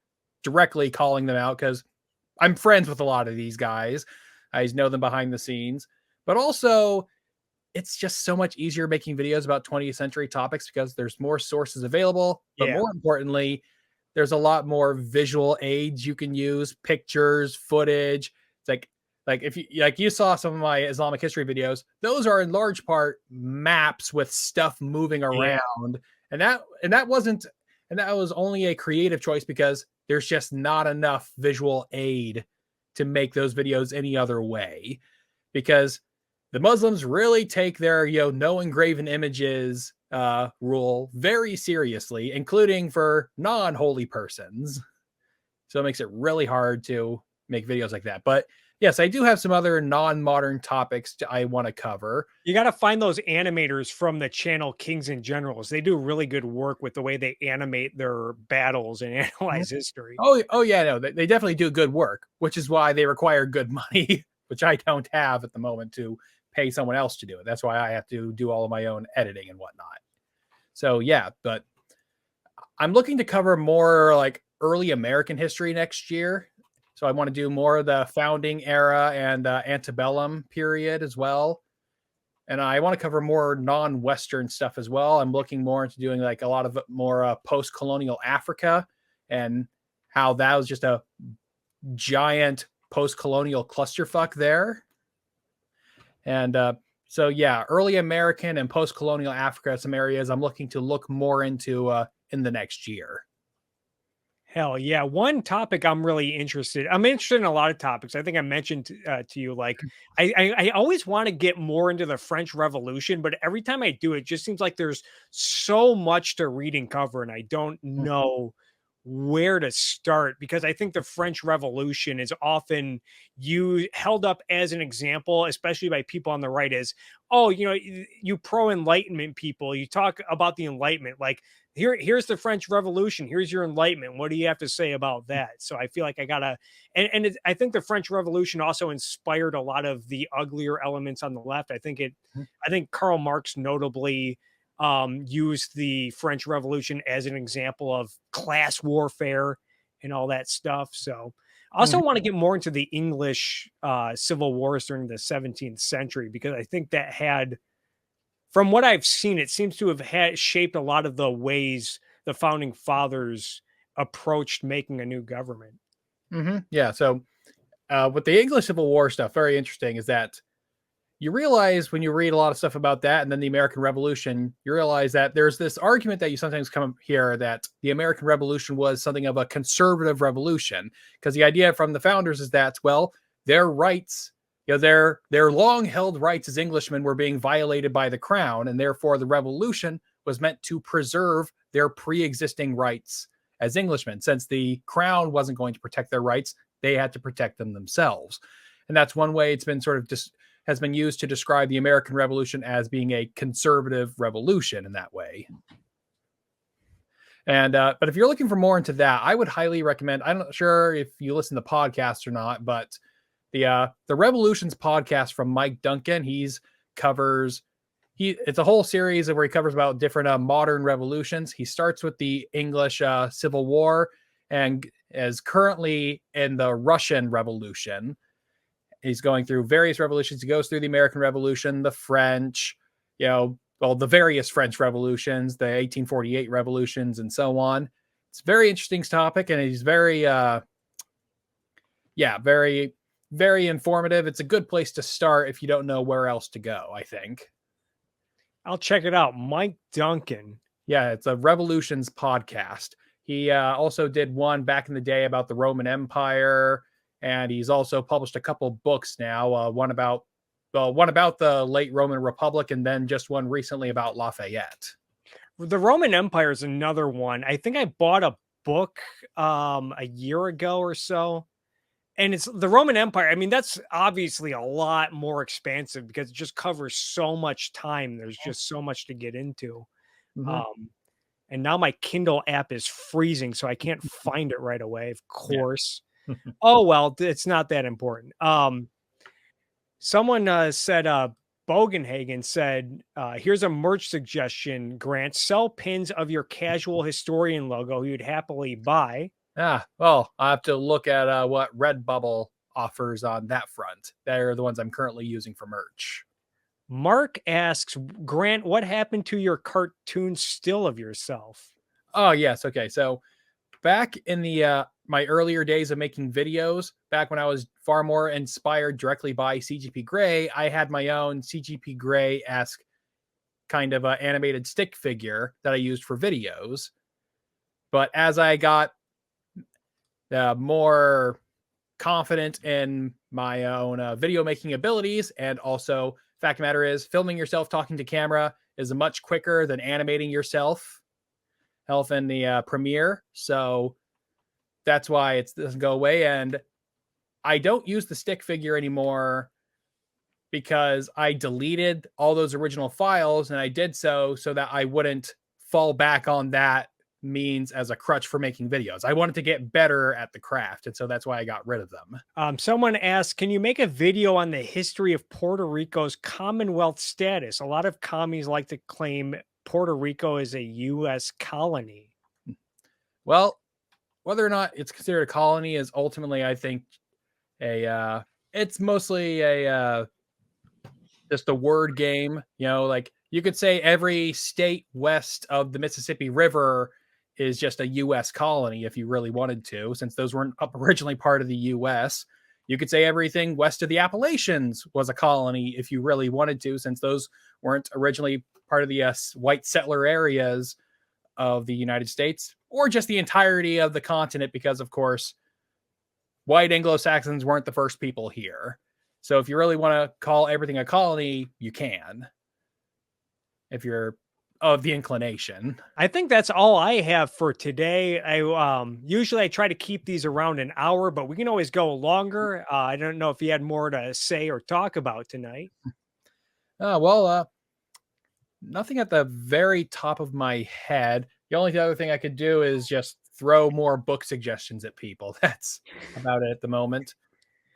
directly calling them out, because I'm friends with a lot of these guys. I know them behind the scenes, but also it's just so much easier making videos about 20th century topics because there's more sources available, but more importantly, there's a lot more visual aids you can use, pictures, footage. It's like if you saw some of my Islamic history videos, those are in large part maps with stuff moving around. And that was only a creative choice because there's just not enough visual aid to make those videos any other way, because the Muslims really take their no engraven images rule very seriously, including for non-holy persons. So it makes it really hard to make videos like that. But yes, I do have some other non-modern topics I want to cover. You got to find those animators from the channel Kings and Generals. They do really good work with the way they animate their battles and analyze history. Oh yeah, no, they definitely do good work, which is why they require good money, which I don't have at the moment to pay someone else to do it. That's why I have to do all of my own editing and whatnot. So yeah, but I'm looking to cover more like early American history next year. So I want to do more of the founding era and antebellum period as well. And I want to cover more non-Western stuff as well. I'm looking more into doing like a lot of more post-colonial Africa and how that was just a giant post-colonial clusterfuck there. And so, yeah, early American and post-colonial Africa, some areas I'm looking to look more into in the next year. Hell yeah. One topic I'm interested in a lot of topics. I think I mentioned to you, like, I always want to get more into the French Revolution, but every time I do, it just seems like there's so much to read and cover, and I don't know where to start, because I think the French Revolution is often held up as an example, especially by people on the right, as, oh, you pro Enlightenment people, you talk about the Enlightenment, like, here's the French Revolution. Here's your Enlightenment. What do you have to say about that? So I feel like I gotta, I think the French Revolution also inspired a lot of the uglier elements on the left. I think Karl Marx notably used the French Revolution as an example of class warfare and all that stuff. So I also want to get more into the English civil wars during the 17th century, because I think that had, from what I've seen, it seems to have shaped a lot of the ways the founding fathers approached making a new government. Yeah. So with the English Civil War stuff, very interesting is that you realize when you read a lot of stuff about that and then the American Revolution, you realize that there's this argument that you sometimes come here that the American Revolution was something of a conservative revolution, because the idea from the founders is that, well, their rights, their long-held rights as Englishmen were being violated by the crown, and therefore the revolution was meant to preserve their pre-existing rights as Englishmen. Since the crown wasn't going to protect their rights, they had to protect them themselves. And that's one way it's been sort of has been used to describe the American Revolution as being a conservative revolution in that way. And but if you're looking for more into that, I would highly recommend, I'm not sure if you listen to podcasts or not, but the Revolutions podcast from Mike Duncan, it's a whole series where he covers about different modern revolutions. He starts with the English Civil War and is currently in the Russian Revolution. He's going through various revolutions. He goes through the American Revolution, the French, the various French revolutions, the 1848 revolutions, and so on. It's a very interesting topic, and he's very, very, very informative. It's a good place to start if you don't know where else to go, I think. I'll check it out. Mike Duncan. Yeah, it's a Revolutions podcast. He also did one back in the day about the Roman Empire, and he's also published a couple books now. One about the late Roman Republic, and then just one recently about Lafayette. The Roman Empire is another one. I think I bought a book a year ago or so, and it's the Roman Empire. I mean, that's obviously a lot more expansive because it just covers so much time. There's just so much to get into. And now my Kindle app is freezing, so I can't find it right away, of course. Yeah. Oh, well, it's not that important. Someone said, Bogenhagen said, here's a merch suggestion, Grant. Sell pins of your casual historian logo you'd happily buy. Well, I have to look at what Redbubble offers on that front. They're the ones I'm currently using for merch. Mark asks, Grant, what happened to your cartoon still of yourself? Oh, yes. Okay. So back in the my earlier days of making videos, back when I was far more inspired directly by CGP Grey, I had my own CGP Grey-esque kind of animated stick figure that I used for videos. But as I got more confident in my own video making abilities, and also fact of the matter is filming yourself talking to camera is much quicker than animating yourself in the Premiere. So that's why it doesn't go away. And I don't use the stick figure anymore because I deleted all those original files, and I did so that I wouldn't fall back on that means as a crutch for making videos. I wanted to get better at the craft, and so that's why I got rid of them. Someone asked, can you make a video on the history of Puerto Rico's Commonwealth status? A lot of commies like to claim Puerto Rico is a U.S. colony. Well, whether or not it's considered a colony is ultimately, I think, it's mostly just a word game. Like you could say every state west of the Mississippi River is just a U.S. colony if you really wanted to, since those weren't originally part of the U.S. You could say everything west of the Appalachians was a colony if you really wanted to, since those weren't originally part of the white settler areas of the United States, or just the entirety of the continent, because, of course, white Anglo-Saxons weren't the first people here. So if you really want to call everything a colony, you can, if you're of the inclination. I think that's all I have for today. I usually I try to keep these around an hour, but we can always go longer. I don't know if you had more to say or talk about tonight. Nothing at the very top of my head. The only other thing I could do is just throw more book suggestions at people. That's about it at the moment.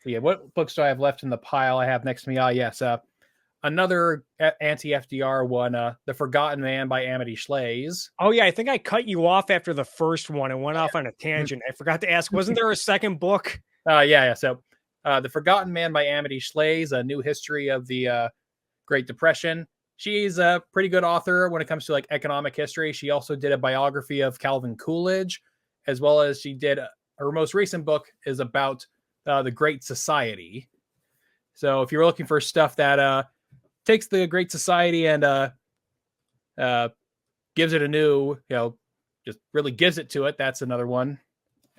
So yeah, what books do I have left in the pile I have next to me? Yes. Another anti-FDR one, The Forgotten Man by Amity Shlaes. Oh, yeah. I think I cut you off after the first one and went off on a tangent. I forgot to ask, wasn't there a second book? Yeah. So The Forgotten Man by Amity Shlaes, A New History of the Great Depression. She's a pretty good author when it comes to like economic history. She also did a biography of Calvin Coolidge, as well as she did her most recent book is about the Great Society. So if you're looking for stuff that takes the Great Society and gives it a new, just really gives it to it, that's another one.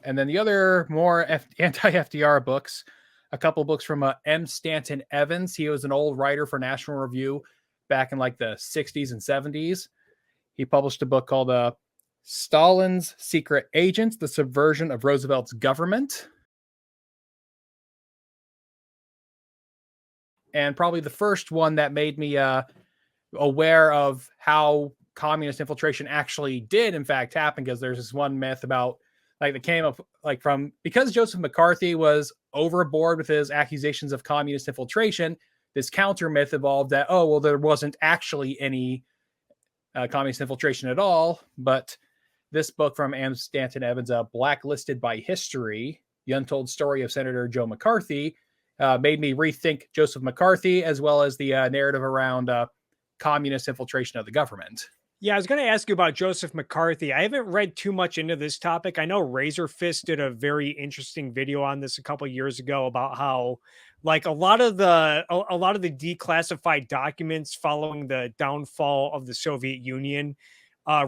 And then the other more anti-FDR books, a couple books from M. Stanton Evans. He was an old writer for National Review back in like the 60s and 70s. He published a book called Stalin's Secret Agents, The Subversion of Roosevelt's Government. And probably the first one that made me aware of how communist infiltration actually did in fact happen, because there's this one myth about like that came up like from because Joseph McCarthy was overboard with his accusations of communist infiltration. This counter myth evolved that, oh, well, there wasn't actually any communist infiltration at all. But this book from M. Stanton Evans, Blacklisted by History, The Untold Story of Senator Joe McCarthy, made me rethink Joseph McCarthy, as well as the narrative around communist infiltration of the government. Yeah, I was going to ask you about Joseph McCarthy. I haven't read too much into this topic. I know Razor Fist did a very interesting video on this a couple years ago about how, like, a lot of the declassified documents following the downfall of the Soviet Union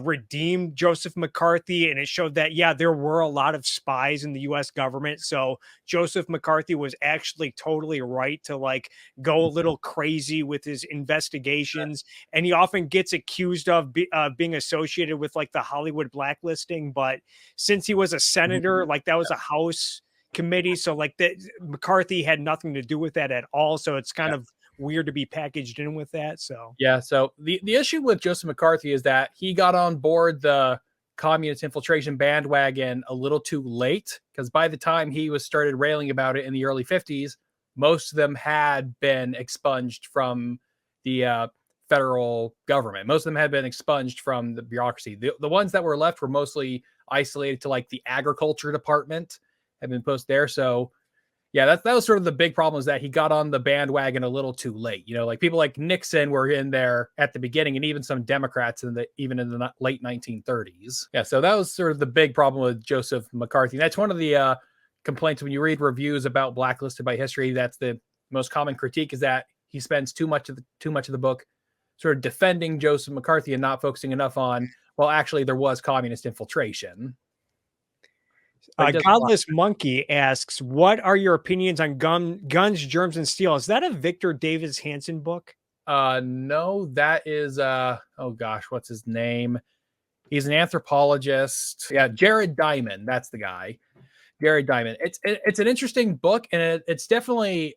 redeemed Joseph McCarthy, and it showed that, yeah, there were a lot of spies in the U.S. government. So Joseph McCarthy was actually totally right to like go a little crazy with his investigations. And he often gets accused of being associated with like the Hollywood blacklisting. But since he was a senator, like that was a House committee. So like that McCarthy had nothing to do with that at all. So it's kind of weird to be packaged in with that. So the issue with Joseph McCarthy is that he got on board the communist infiltration bandwagon a little too late, because by the time he was started railing about it in the early 50s, most of them had been expunged from the federal government. Most of them had been expunged from the bureaucracy. The ones that were left were mostly isolated to like the agriculture department, had been posted there. So yeah, that was sort of the big problem, is that he got on the bandwagon a little too late. Like people like Nixon were in there at the beginning, and even some Democrats even in the late 1930s. Yeah, so that was sort of the big problem with Joseph McCarthy. That's one of the complaints when you read reviews about Blacklisted by History. That's the most common critique, is that he spends too much of the book sort of defending Joseph McCarthy and not focusing enough on, well, actually there was communist infiltration. Godless Monkey asks, what are your opinions on Guns, Germs, and Steel? Is that a Victor Davis Hanson book? No, that is, oh gosh, what's his name? He's an anthropologist. Yeah, Jared Diamond. That's the guy. Jared Diamond. It's an interesting book, and it's definitely,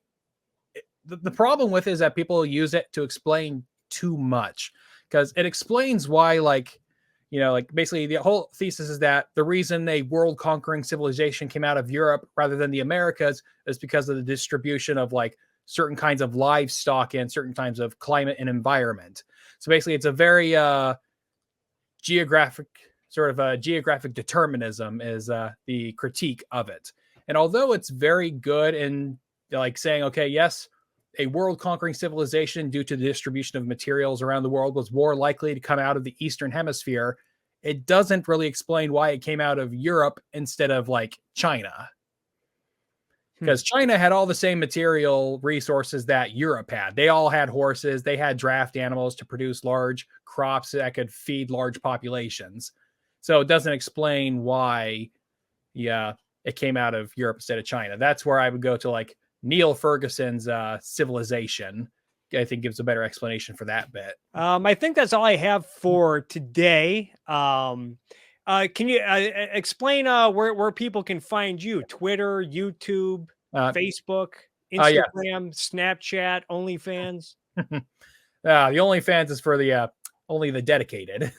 the problem with it is that people use it to explain too much, because it explains why, like, like basically the whole thesis is that the reason a world conquering civilization came out of Europe rather than the Americas is because of the distribution of like certain kinds of livestock and certain kinds of climate and environment. So basically it's a very geographic sort of geographic determinism is the critique of it. And although it's very good in like saying, okay, yes, a world conquering civilization due to the distribution of materials around the world was more likely to come out of the Eastern Hemisphere, it doesn't really explain why it came out of Europe instead of like China. Because China had all the same material resources that Europe had. They all had horses. They had draft animals to produce large crops that could feed large populations. So it doesn't explain why, it came out of Europe instead of China. That's where I would go to like Neil Ferguson's Civilization. I think gives a better explanation for that bit. I think that's all I have for today. Can you explain where people can find you? Twitter, YouTube, Facebook, Instagram, Snapchat, OnlyFans? The OnlyFans is for the only the dedicated.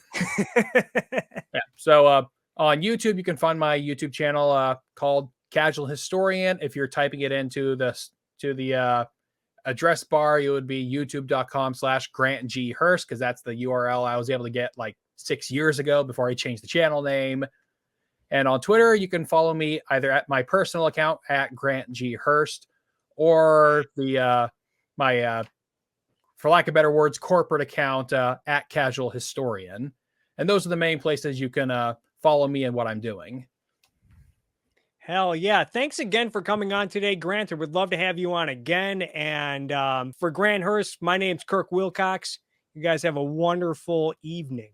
So on YouTube, you can find my YouTube channel called Casual Historian. If you're typing it into the address bar, it would be youtube.com/Grant G. Hurst, because that's the URL I was able to get like 6 years ago before I changed the channel name. And on Twitter, you can follow me either at my personal account at Grant G. Hurst or my for lack of better words, corporate account at Casual Historian. And those are the main places you can follow me and what I'm doing. Hell yeah. Thanks again for coming on today, Grant. I would love to have you on again. And for Grant Hurst, my name's Kirk Wilcox. You guys have a wonderful evening.